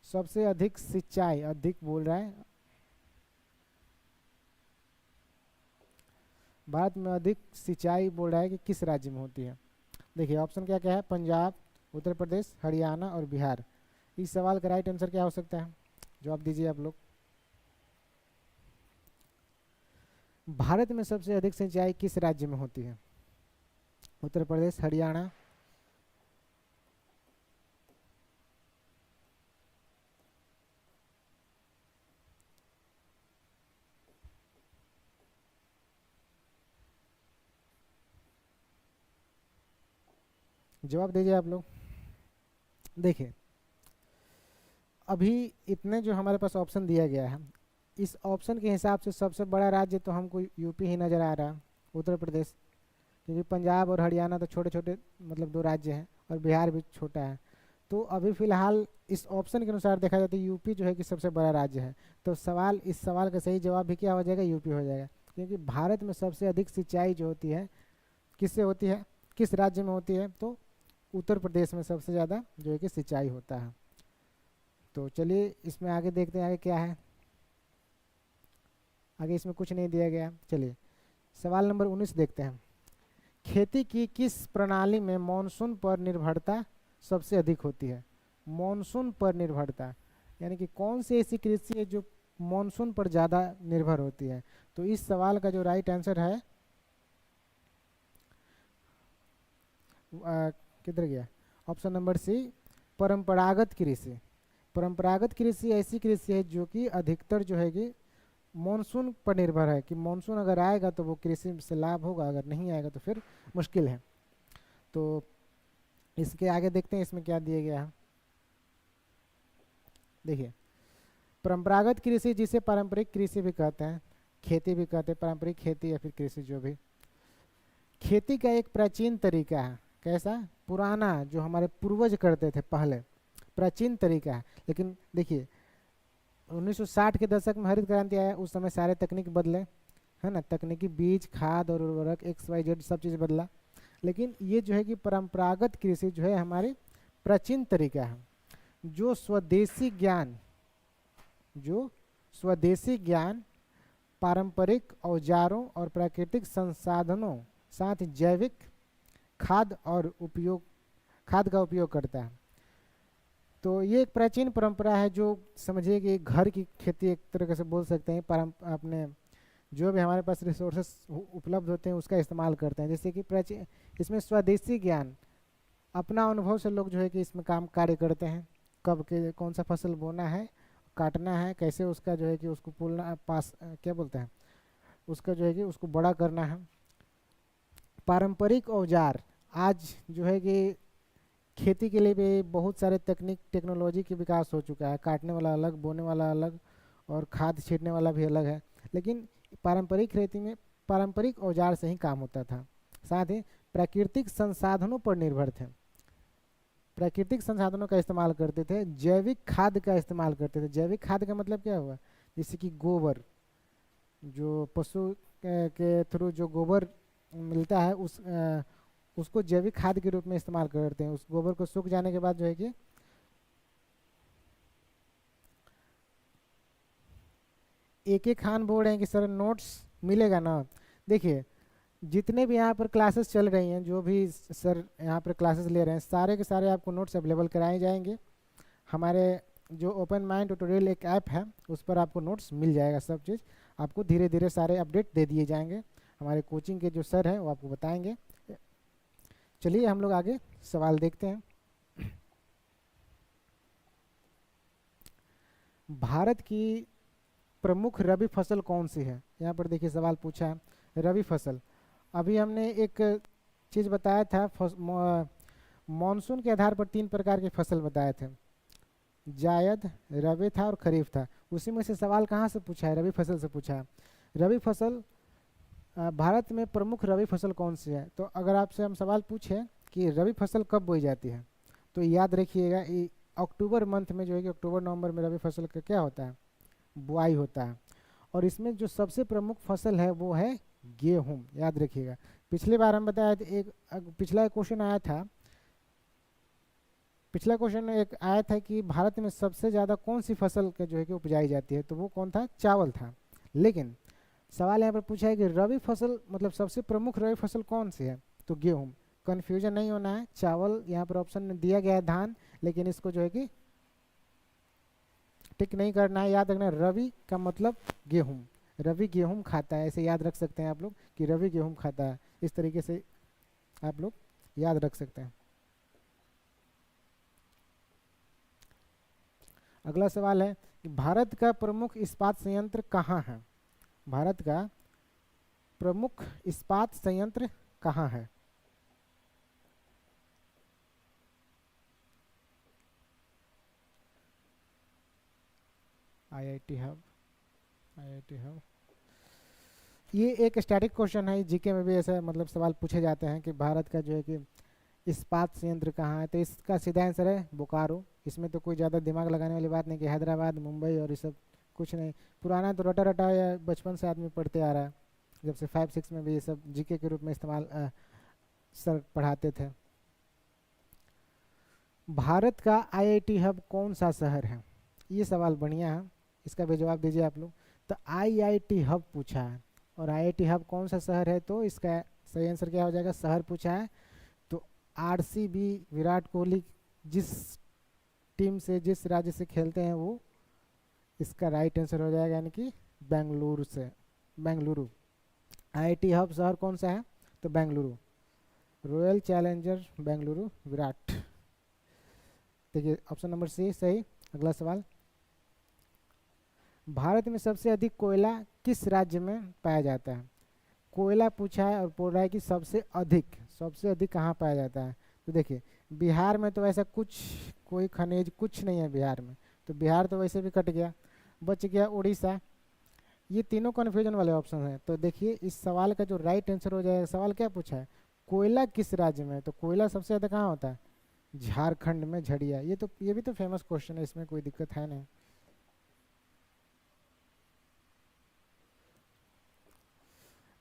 सबसे अधिक सिंचाई, अधिक बोल रहा है, भारत में अधिक सिंचाई बोल रहा है कि किस राज्य में होती है। देखिए ऑप्शन क्या क्या है, पंजाब, उत्तर प्रदेश, हरियाणा और बिहार। इस सवाल का राइट आंसर क्या हो सकता है, जवाब दीजिए आप लोग। भारत में सबसे अधिक सिंचाई किस राज्य में होती है, उत्तर प्रदेश, हरियाणा। जवाब दीजिए आप लोग। देखिए अभी इतने जो हमारे पास ऑप्शन दिया गया है, इस ऑप्शन के हिसाब से सबसे बड़ा राज्य तो हमको यूपी ही नज़र आ रहा है, उत्तर प्रदेश, क्योंकि पंजाब और हरियाणा तो छोटे छोटे मतलब दो राज्य हैं, और बिहार भी छोटा है। तो अभी फ़िलहाल इस ऑप्शन के अनुसार देखा जाए तो यूपी जो है कि सबसे बड़ा राज्य है। तो इस सवाल का सही जवाब भी क्या हो जाएगा, यूपी हो जाएगा, क्योंकि भारत में सबसे अधिक सिंचाई जो होती है किससे होती है, किस राज्य में होती है, तो उत्तर प्रदेश में सबसे ज़्यादा जो है कि सिंचाई होता है। तो चलिए इसमें आगे देखते हैं आगे क्या है। आगे इसमें कुछ नहीं दिया गया। चलिए सवाल नंबर 19 देखते हैं। खेती की किस प्रणाली में मॉनसून पर निर्भरता सबसे अधिक होती है, मॉनसून पर निर्भरता, यानी कि कौन सी ऐसी कृषि है जो मॉनसून पर ज़्यादा निर्भर होती है। तो इस सवाल का जो राइट आंसर है किधर गया, ऑप्शन नंबर सी, परंपरागत कृषि। परंपरागत कृषि ऐसी कृषि है जो कि अधिकतर जो है कि मॉनसून पर निर्भर है, कि मॉनसून अगर आएगा तो वो कृषि से लाभ होगा, अगर नहीं आएगा तो फिर मुश्किल है। तो इसके आगे देखते हैं इसमें क्या दिया गया है। देखिए परंपरागत कृषि, जिसे पारंपरिक कृषि भी कहते हैं, खेती भी कहते हैं, पारंपरिक खेती या फिर कृषि, जो भी खेती का एक प्राचीन तरीका है। कैसा, पुराना, जो हमारे पूर्वज करते थे पहले, प्राचीन तरीका है। लेकिन देखिए 1960 के दशक में हरित क्रांति आया, उस समय सारे तकनीक बदले, है ना, तकनीकी बीज, खाद और उर्वरक XYZ सब चीज़ बदला। लेकिन ये जो है कि परंपरागत कृषि जो है हमारी प्राचीन तरीका है, जो स्वदेशी ज्ञान, पारंपरिक औजारों और प्राकृतिक संसाधनों साथ जैविक खाद का उपयोग करता है। तो ये एक प्राचीन परंपरा है, जो समझिए कि घर की खेती एक तरह से बोल सकते हैं। अपने जो भी हमारे पास रिसोर्सेस उपलब्ध होते हैं उसका इस्तेमाल करते हैं। जैसे कि प्राचीन, इसमें स्वदेशी ज्ञान, अपना अनुभव से लोग जो है कि इसमें कार्य करते हैं। कब के कौन सा फसल बोना है, काटना है, कैसे उसका जो है कि उसको क्या बोलते हैं, उसका जो है कि उसको बड़ा करना है। पारंपरिक औजार, आज जो है कि खेती के लिए भी बहुत सारे टेक्नोलॉजी के विकास हो चुका है, काटने वाला अलग, बोने वाला अलग, और खाद छींटने वाला भी अलग है। लेकिन पारंपरिक खेती में पारंपरिक औजार से ही काम होता था। साथ ही प्राकृतिक संसाधनों पर निर्भर थे, प्राकृतिक संसाधनों का इस्तेमाल करते थे, जैविक खाद का इस्तेमाल करते थे। जैविक खाद का मतलब क्या हुआ, जैसे कि गोबर, जो पशु के थ्रू जो गोबर मिलता है उसको जैविक खाद के रूप में इस्तेमाल करते हैं। उस गोबर को सूख जाने के बाद जो है कि एक एक खान बोल रहे हैं कि सर नोट्स मिलेगा ना। देखिए जितने भी यहाँ पर क्लासेस चल रही हैं, जो भी सर यहाँ पर क्लासेस ले रहे हैं, सारे के सारे आपको नोट्स अवेलेबल कराए जाएंगे। हमारे जो ओपन माइंड ट्यूटोरियल एक ऐप है, उस पर आपको नोट्स मिल जाएगा। सब चीज़ आपको धीरे धीरे सारे अपडेट दे दिए जाएंगे, हमारे कोचिंग के जो सर हैं वो आपको बताएंगे। चलिए हम लोग आगे सवाल देखते हैं। भारत की प्रमुख रबी फसल कौन सी है, यहाँ पर देखिए सवाल पूछा है रबी फसल। अभी हमने एक चीज़ बताया था, मॉनसून के आधार पर 3 प्रकार की फसल बताए थे, जायद, रबी था और खरीफ था। उसी में से सवाल कहाँ से पूछा है, रबी फसल से पूछा है। रबी फसल, भारत में प्रमुख रबी फसल कौन सी है। तो अगर आपसे हम सवाल पूछे कि रबी फसल कब बोई जाती है, तो याद रखिएगा अक्टूबर मंथ में जो है कि अक्टूबर नवंबर में रबी फसल का क्या होता है, बुआई होता है। और इसमें जो सबसे प्रमुख फसल है वो है गेहूं, याद रखिएगा। पिछली बार हम बताया पिछला क्वेश्चन आया था, पिछला क्वेश्चन एक आया था कि भारत में सबसे ज़्यादा कौन सी फसल के जो है कि उपजाई जाती है, तो वो कौन था, चावल था। लेकिन सवाल यहाँ पर पूछा है कि रबी फसल मतलब सबसे प्रमुख रबी फसल कौन सी है, तो गेहूं। कन्फ्यूजन नहीं होना है, चावल यहाँ पर ऑप्शन में दिया गया है धान, लेकिन इसको जो है कि टिक नहीं करना है, याद रखना है रवि का मतलब गेहूं, रवि गेहूं खाता है, ऐसे याद रख सकते हैं आप लोग कि रवि गेहूं खाता है, इस तरीके से आप लोग याद रख सकते हैं। अगला सवाल है कि भारत का प्रमुख इस्पात संयंत्र कहाँ है, भारत का प्रमुख इस्पात संयंत्र कहाँ है। आईआईटी हब, आईआईटी हब, ये एक स्टैटिक क्वेश्चन है, जीके में भी ऐसा मतलब सवाल पूछे जाते हैं कि भारत का जो है कि इस्पात संयंत्र कहाँ है, तो इसका सीधा आंसर है बोकारो। इसमें तो कोई ज़्यादा दिमाग लगाने वाली बात नहीं कि हैदराबाद मुंबई और ये सब कुछ नहीं, पुराना तो रटा रटा या बचपन से आदमी पढ़ते आ रहा है, जब से 5-6 में भी ये सब जीके के रूप में इस्तेमाल सर पढ़ाते थे। भारत का आईआईटी हब कौन सा शहर है, ये सवाल बढ़िया है, इसका भी जवाब दीजिए आप लोग। तो आईआईटी हब पूछा है और आईआईटी हब कौन सा शहर है, तो इसका सही आंसर क्या हो जाएगा, शहर पूछा है तो आरसीबी विराट कोहली जिस टीम से जिस राज्य से खेलते हैं वो इसका राइट आंसर हो जाएगा, यानी कि बेंगलुरु से, बेंगलुरु। आईआईटी हब शहर कौन सा है, तो बेंगलुरु, रॉयल चैलेंजर बेंगलुरु विराट। देखिए ऑप्शन नंबर सी सही। अगला सवाल, भारत में सबसे अधिक कोयला किस राज्य में पाया जाता है, कोयला पूछा है और बोल रहा है कि सबसे अधिक कहाँ पाया जाता है। तो देखिए बिहार में तो ऐसा कुछ कोई खनिज कुछ नहीं है बिहार में, तो बिहार तो वैसे भी कट गया, बच गया उड़ीसा। ये तीनों कन्फ्यूजन वाले ऑप्शन हैं। तो देखिए इस सवाल का जो राइट आंसर हो जाएगा, सवाल क्या पूछा है, कोयला किस राज्य में है, तो कोयला सबसे ज़्यादा कहाँ होता है, झारखंड में झड़िया। ये भी तो फेमस क्वेश्चन है, इसमें कोई दिक्कत है नहीं।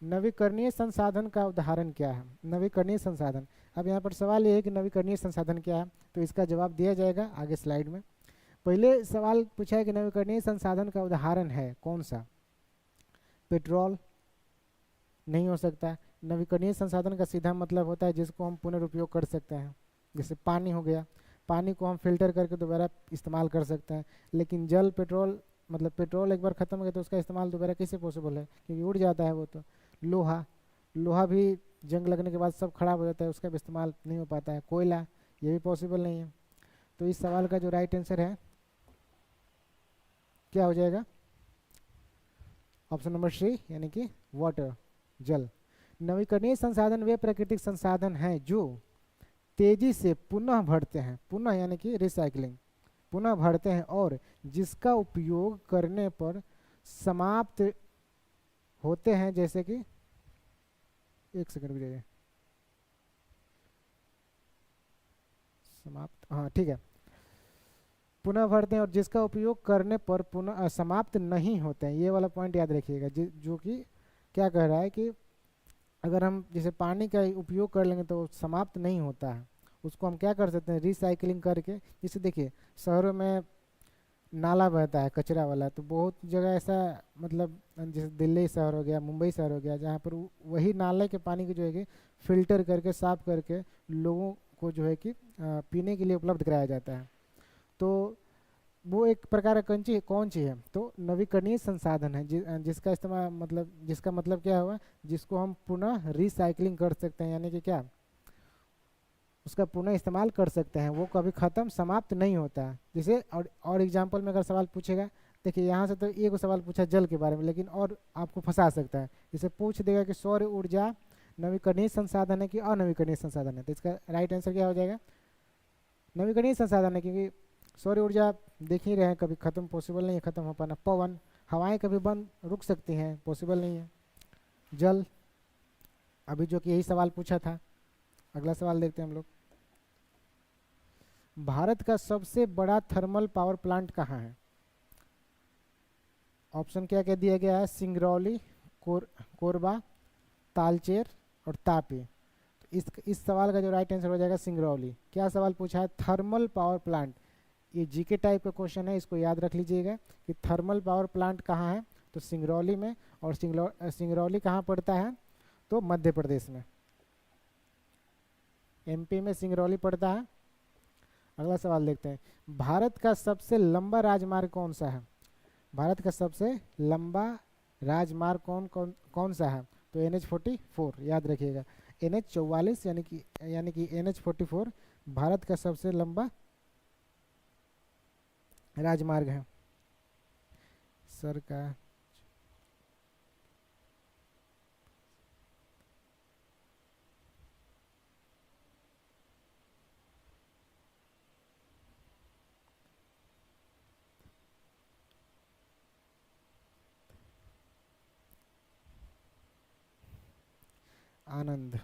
नवीकरणीय संसाधन का उदाहरण क्या है, नवीकरणीय संसाधन, अब यहाँ पर सवाल ये है कि नवीकरणीय संसाधन क्या है, तो इसका जवाब दिया जाएगा आगे स्लाइड में। पहले सवाल पूछा है कि नवीकरणीय संसाधन का उदाहरण है कौन सा, पेट्रोल नहीं हो सकता। नवीकरणीय संसाधन का सीधा मतलब होता है जिसको हम पुनर्उपयोग कर सकते हैं, जैसे पानी हो गया, पानी को हम फिल्टर करके दोबारा इस्तेमाल कर सकते हैं, लेकिन जल पेट्रोल मतलब पेट्रोल एक बार ख़त्म हो गया तो उसका इस्तेमाल दोबारा कैसे पॉसिबल है, क्योंकि उड़ जाता है वो। तो लोहा, लोहा भी जंग लगने के बाद सब खराब हो जाता है, उसका भी इस्तेमाल नहीं हो पाता है। कोयला, ये भी पॉसिबल नहीं है। तो इस सवाल का जो राइट आंसर है क्या हो जाएगा, ऑप्शन नंबर सी, यानी कि वाटर, जल। नवीकरणीय संसाधन वे प्राकृतिक संसाधन हैं जो तेजी से पुनः बढ़ते हैं, पुनः यानी कि रिसाइकलिंग, पुनः बढ़ते हैं और जिसका उपयोग करने पर समाप्त होते हैं, जैसे कि एक सेकंड भी जाइए, समाप्त, हाँ ठीक है, पुनः बढ़ते हैं और जिसका उपयोग करने पर पुनः समाप्त नहीं होते हैं, ये वाला पॉइंट याद रखिएगा। जो कि क्या कह रहा है कि अगर हम जैसे पानी का उपयोग कर लेंगे तो समाप्त नहीं होता है, उसको हम क्या कर सकते हैं, रिसाइकलिंग करके। जैसे देखिए शहरों में नाला बहता है कचरा वाला, तो बहुत जगह ऐसा मतलब जैसे दिल्ली शहर हो गया, मुंबई शहर हो गया, जहाँ पर वही नाले के पानी को जो है कि फिल्टर करके साफ करके लोगों को जो है कि पीने के लिए उपलब्ध कराया जाता है। तो वो एक प्रकार का कौन सी है, तो नवीकरणीय संसाधन है जिसका इस्तेमाल मतलब जिसका मतलब क्या हुआ, जिसको हम पुनः रिसाइकलिंग कर सकते हैं, यानी कि क्या उसका पुनः इस्तेमाल कर सकते हैं, वो कभी ख़त्म समाप्त नहीं होता है। जैसे और एग्जांपल में अगर सवाल पूछेगा, देखिए यहाँ से तो एक सवाल पूछा जल के बारे में, लेकिन और आपको फंसा सकता है, जैसे पूछ देगा कि सौर ऊर्जा नवीकरणीय संसाधन है कि अनवीकरणीय संसाधन है, तो इसका राइट आंसर क्या हो जाएगा, नवीकरणीय संसाधन है, क्योंकि सौर ऊर्जा देख ही रहे हैं कभी ख़त्म पॉसिबल नहीं है, ख़त्म हो पाना। पवन, हवाएं कभी बंद रुक सकती हैं, पॉसिबल नहीं है। जल, अभी जो कि यही सवाल पूछा था। अगला सवाल देखते हैं हम लोग, भारत का सबसे बड़ा थर्मल पावर प्लांट कहाँ है। ऑप्शन क्या क्या दिया गया है, सिंगरौली, कोरबा, तालचेर और तापी। तो इस सवाल का जो राइट आंसर हो जाएगा सिंगरौली। क्या सवाल पूछा है, थर्मल पावर प्लांट, ये जीके टाइप का क्वेश्चन है, इसको याद रख लीजिएगा कि थर्मल पावर प्लांट कहाँ है, तो सिंगरौली में। और सिंगरौली कहाँ पड़ता है? तो मध्य प्रदेश में। एमपी में सिंगरौली पड़ता है। अगला सवाल देखते हैं, भारत का सबसे लंबा राजमार्ग कौन सा है? भारत का सबसे लंबा राजमार्ग कौन सा है? तो NH44 याद रखिएगा। NH44 यानी कि NH44 भारत का सबसे लंबा राजमार्ग है। सर का आनंद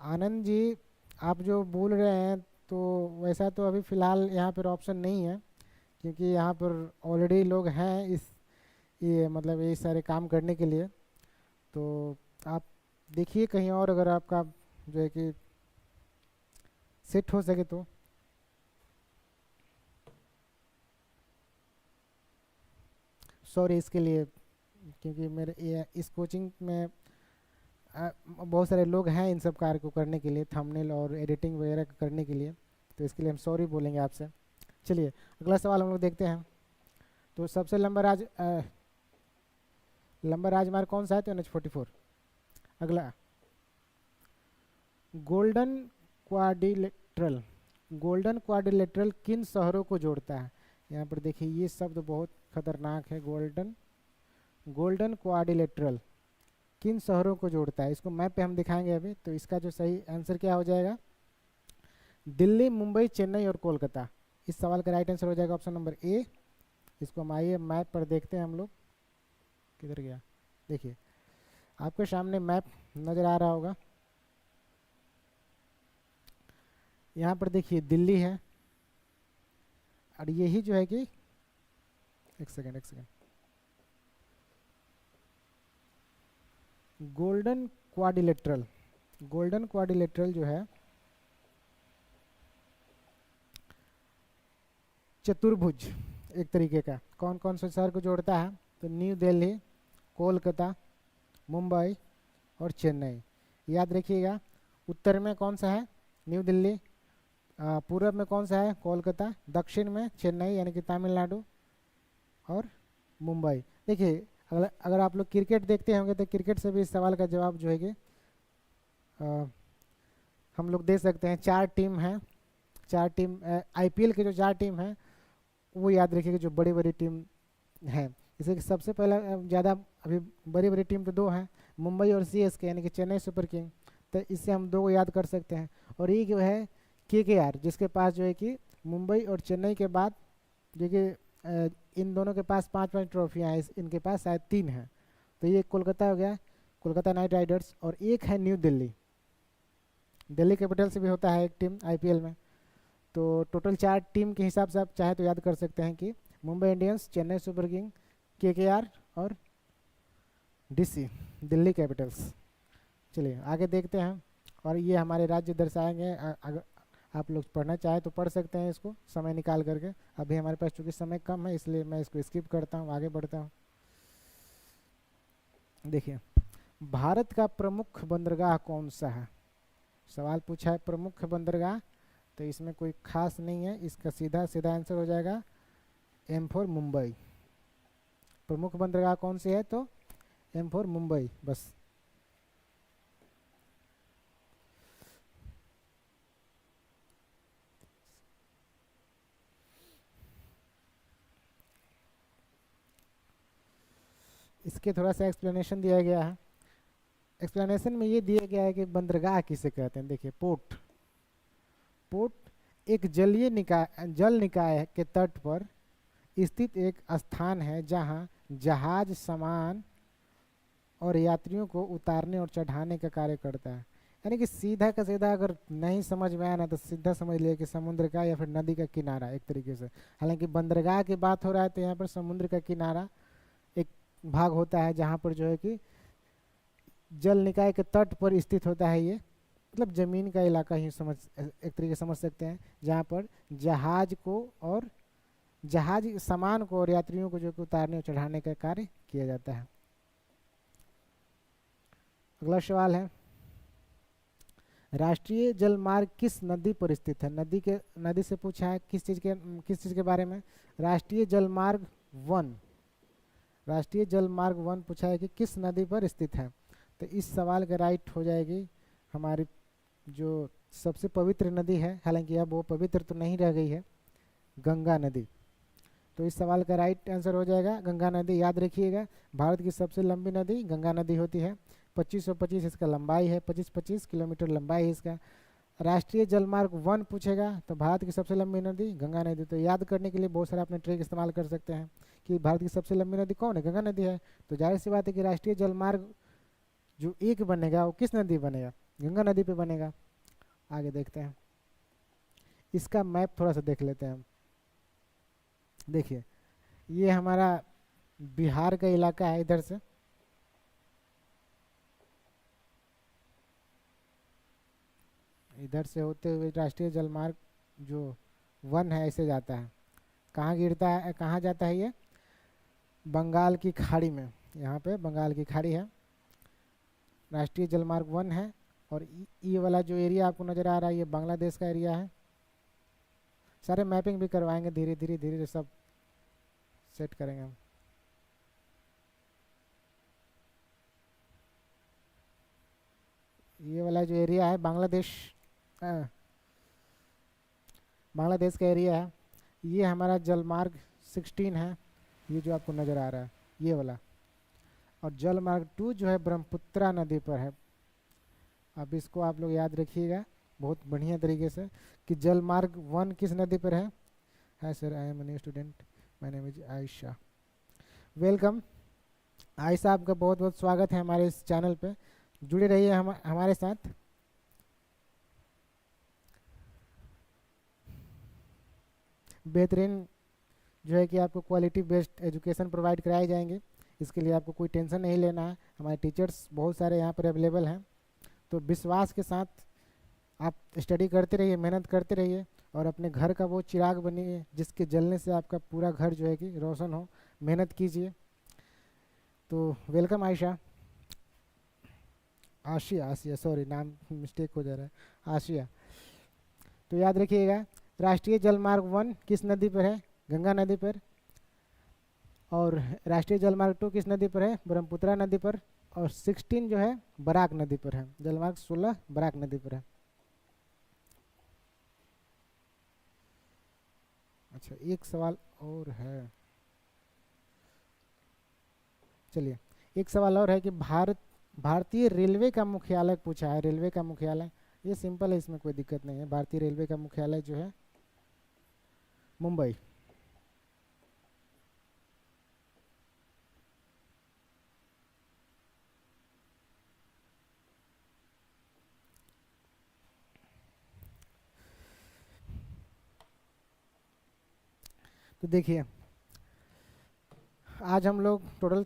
आनंद जी, आप जो बोल रहे हैं तो वैसा तो अभी फ़िलहाल यहाँ पर ऑप्शन नहीं है, क्योंकि यहाँ पर ऑलरेडी लोग हैं ये मतलब ये सारे काम करने के लिए। तो आप देखिए कहीं और अगर आपका जो है कि सेट हो सके तो। सॉरी इसके लिए, क्योंकि इस कोचिंग में बहुत सारे लोग हैं इन सब कार्य को करने के लिए, थंबनेल और एडिटिंग वगैरह करने के लिए, तो इसके लिए हम सॉरी बोलेंगे आपसे। चलिए अगला सवाल हम लोग देखते हैं। तो सबसे लंबा राजमार्ग कौन सा है? तो NH44। अगला, गोल्डन क्वाड्रिलेटरल गोल्डन क्वाड्रिलेटरल किन शहरों को जोड़ता है? यहाँ पर देखिए ये शब्द बहुत खतरनाक है। गोल्डन क्वाड्रिलेटरल किन शहरों को जोड़ता है? इसको मैप पे हम दिखाएंगे अभी। तो इसका जो सही आंसर क्या हो जाएगा? दिल्ली, मुंबई, चेन्नई और कोलकाता। इस सवाल का राइट आंसर हो जाएगा ऑप्शन नंबर ए। इसको हम आइए मैप पर देखते हैं हम लोग। किधर गया? देखिए आपके सामने मैप नज़र आ रहा होगा। यहाँ पर देखिए दिल्ली है, और यही जो है कि एक सेकेंड गोल्डन क्वाड्रिलेटरल जो है चतुर्भुज एक तरीके का, कौन कौन से शहर को जोड़ता है? तो न्यू दिल्ली, कोलकाता, मुंबई और चेन्नई। याद रखिएगा। उत्तर में कौन सा है? न्यू दिल्ली। पूर्व में कौन सा है? कोलकाता। दक्षिण में चेन्नई यानी कि तमिलनाडु और मुंबई। देखिए अगर आप लोग क्रिकेट देखते होंगे तो क्रिकेट से भी इस सवाल का जवाब जो है कि हम लोग दे सकते हैं। 4 टीम हैं, 4 टीम IPL के जो 4 टीम हैं वो याद रखिएगा, जो बड़ी बड़ी टीम हैं। जैसे कि सबसे पहला ज़्यादा अभी बड़ी बड़ी टीम तो 2 हैं, मुंबई और CSK यानी कि चेन्नई सुपर किंग। तो इससे हम 2 को याद कर सकते हैं। और ये जो है KKR, जिसके पास जो है कि मुंबई और चेन्नई के बाद जो कि इन दोनों के पास 5-5 ट्रॉफियाँ हैं, इनके पास शायद 3 हैं। तो ये कोलकाता हो गया, कोलकाता नाइट राइडर्स। और एक है न्यू दिल्ली, दिल्ली कैपिटल से भी होता है एक टीम IPL में। तो टोटल 4 टीम के हिसाब से आप चाहे तो याद कर सकते हैं कि Mumbai Indians, Chennai super king, KKR और DC दिल्ली कैपिटल्स। चलिए आगे देखते हैं। और ये हमारे राज्य दर्शाएंगे। अगर आप लोग पढ़ना चाहें तो पढ़ सकते हैं इसको समय निकाल करके। अभी हमारे पास चूँकि समय कम है इसलिए मैं इसको स्किप करता हूँ, आगे बढ़ता हूँ। देखिए भारत का प्रमुख बंदरगाह कौन सा है? सवाल पूछा है प्रमुख बंदरगाह, तो इसमें कोई खास नहीं है। इसका सीधा आंसर हो जाएगा M फॉर मुंबई। प्रमुख बंदरगाह कौन सी है? तो M फॉर मुंबई बस। इसके थोड़ा सा एक्सप्लेनेशन दिया गया है। एक्सप्लेनेशन में ये दिया गया है कि बंदरगाह किसे कहते हैं। देखिए पोर्ट एक जल निकाय के तट पर स्थित एक स्थान है जहां जहाज, सामान और यात्रियों को उतारने और चढ़ाने का कार्य करता है। यानी कि सीधा का सीधा अगर नहीं समझ में आया ना तो सीधा समझ लिया कि समुद्र का या फिर नदी का किनारा एक तरीके से। हालांकि बंदरगाह की बात हो रहा है तो यहाँ पर समुद्र का किनारा एक भाग होता है जहाँ पर जो है कि जल निकाय के तट पर स्थित होता है। ये मतलब ज़मीन का इलाका ही एक तरीके से समझ सकते हैं, जहाँ पर जहाज सामान को और यात्रियों को जो कि उतारने और चढ़ाने का कार्य किया जाता है। अगला सवाल है, राष्ट्रीय जलमार्ग किस नदी पर स्थित है? नदी से पूछा है, किस चीज़ के बारे में? राष्ट्रीय जलमार्ग वन, राष्ट्रीय जलमार्ग वन पूछा है कि किस नदी पर स्थित है। तो इस सवाल का राइट हो जाएगी हमारी जो सबसे पवित्र नदी है, हालांकि अब वो पवित्र तो नहीं रह गई है, गंगा नदी। तो इस सवाल का राइट आंसर हो जाएगा गंगा नदी। याद रखिएगा, भारत की सबसे लंबी नदी गंगा नदी होती है। 2525 इसका लंबाई है, 25 किलोमीटर लंबाई है इसका। राष्ट्रीय जलमार्ग वन पूछेगा तो भारत की सबसे लंबी नदी गंगा नदी। तो याद करने के लिए बहुत सारा अपने ट्रिक इस्तेमाल कर सकते हैं कि भारत की सबसे लंबी नदी कौन है? गंगा नदी है। तो जाहिर सी बात है कि राष्ट्रीय जलमार्ग जो एक बनेगा वो किस नदी बनेगा? गंगा नदी पे बनेगा। आगे देखते हैं, इसका मैप थोड़ा सा देख लेते हैं हम। देखिए, ये हमारा बिहार का इलाका है, इधर से होते हुए राष्ट्रीय जलमार्ग जो वन है ऐसे जाता है। कहाँ गिरता है, कहाँ जाता है ये? बंगाल की खाड़ी में। यहाँ पे बंगाल की खाड़ी है, राष्ट्रीय जलमार्ग वन है। और ये वाला जो एरिया आपको नज़र आ रहा है ये बांग्लादेश का एरिया है। सारे मैपिंग भी करवाएंगे, धीरे धीरे धीरे सब सेट करेंगे हम। ये वाला जो एरिया है बांग्लादेश का एरिया है। ये हमारा जलमार्ग 16 है, ये जो आपको नज़र आ रहा है ये वाला। और जलमार्ग 2 जो है ब्रह्मपुत्रा नदी पर है। अब इसको आप लोग याद रखिएगा बहुत बढ़िया तरीके से कि जलमार्ग 1 किस नदी पर है। Hi sir, I am a new student, my name is Ayesha. Welcome Ayesha, आपका बहुत बहुत स्वागत है हमारे इस चैनल पे। जुड़े रहिए हमारे साथ। बेहतरीन जो है कि आपको क्वालिटी बेस्ड एजुकेशन प्रोवाइड कराए जाएंगे, इसके लिए आपको कोई टेंशन नहीं लेना है। हमारे टीचर्स बहुत सारे यहाँ पर अवेलेबल हैं। तो विश्वास के साथ आप स्टडी करते रहिए, मेहनत करते रहिए और अपने घर का वो चिराग बनिए जिसके जलने से आपका पूरा घर जो है कि रोशन हो। मेहनत कीजिए। तो वेलकम आयशा, आशिया सॉरी, नाम मिस्टेक हो जा रहा है, आशिया। तो याद रखिएगा, राष्ट्रीय जलमार्ग 1 किस नदी पर है? गंगा नदी पर। और राष्ट्रीय जलमार्ग 2 किस नदी पर है? ब्रह्मपुत्रा नदी पर। और 16 जो है बराक नदी पर है। जलमार्ग 16 बराक नदी पर है। अच्छा, एक सवाल और है, चलिए एक सवाल और है कि भारतीय रेलवे का मुख्यालय पूछा है। रेलवे का मुख्यालय ये सिंपल है, इसमें कोई दिक्कत नहीं है। भारतीय रेलवे का मुख्यालय जो है मुंबई। तो देखिए, आज हम लोग टोटल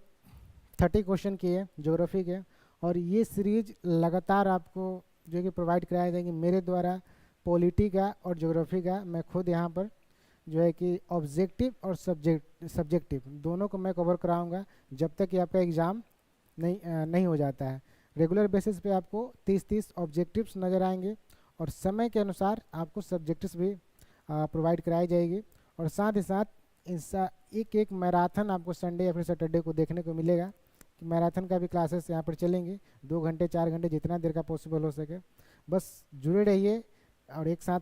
30 क्वेश्चन किए ज्योग्राफी के। और ये सीरीज लगातार आपको जो कि प्रोवाइड कराए जाएंगे मेरे द्वारा, पॉलिटी का और ज्योग्राफी का। मैं खुद यहाँ पर जो है कि ऑब्जेक्टिव और सब्जेक्टिव दोनों को मैं कवर कराऊंगा जब तक कि आपका एग्ज़ाम नहीं हो जाता है। रेगुलर बेसिस पे आपको 30-30 ऑब्जेक्टिव्स नज़र आएंगे और समय के अनुसार आपको सब्जेक्टिव्स भी प्रोवाइड कराई जाएगी। और साथ ही साथ एक एक मैराथन आपको संडे या फिर सैटरडे को देखने को मिलेगा कि मैराथन का भी क्लासेस यहाँ पर चलेंगी, 2 घंटे 4 घंटे जितना देर का पॉसिबल हो सके। बस जुड़े रहिए और एक साथ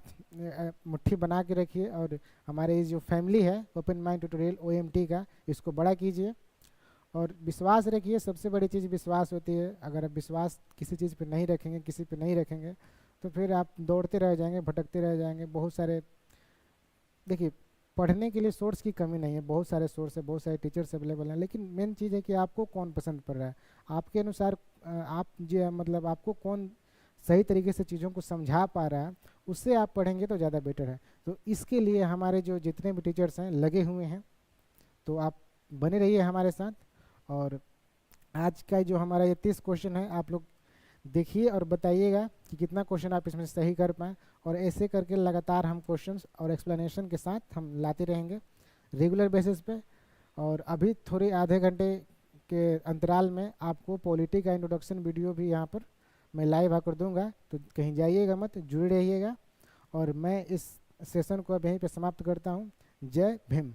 मुट्ठी बना के रखिए। और हमारे जो फैमिली है ओपन माइंड ट्यूटोरियल OMT का, इसको बड़ा कीजिए और विश्वास रखिए। सबसे बड़ी चीज़ विश्वास होती है। अगर आप विश्वास किसी चीज़ पे नहीं रखेंगे, किसी पे नहीं रखेंगे, तो फिर आप दौड़ते रह जाएंगे, भटकते रह जाएंगे। बहुत सारे, देखिए, पढ़ने के लिए सोर्स की कमी नहीं है, बहुत सारे सोर्स है, बहुत सारे टीचर्स अवेलेबल हैं। लेकिन मेन चीज़ है कि आपको कौन पसंद पड़ रहा है, आपके अनुसार आप जो मतलब आपको कौन सही तरीके से चीज़ों को समझा पा रहा है, उससे आप पढ़ेंगे तो ज़्यादा बेटर है। तो इसके लिए हमारे जो जितने भी टीचर्स हैं लगे हुए हैं, तो आप बने रहिए हमारे साथ। और आज का जो हमारा ये 30 क्वेश्चन है, आप लोग देखिए और बताइएगा कि कितना क्वेश्चन आप इसमें सही कर पाएँ। और ऐसे करके लगातार हम क्वेश्चंस और एक्सप्लेनेशन के साथ हम लाते रहेंगे रेगुलर बेसिस पे। और अभी थोड़े आधे घंटे के अंतराल में आपको पॉलिटी का इंट्रोडक्शन वीडियो भी यहाँ पर मैं लाइव आकर दूंगा, तो कहीं जाइएगा मत, जुड़े रहिएगा। और मैं इस सेशन को अब यहीं पे समाप्त करता हूँ। जय भीम।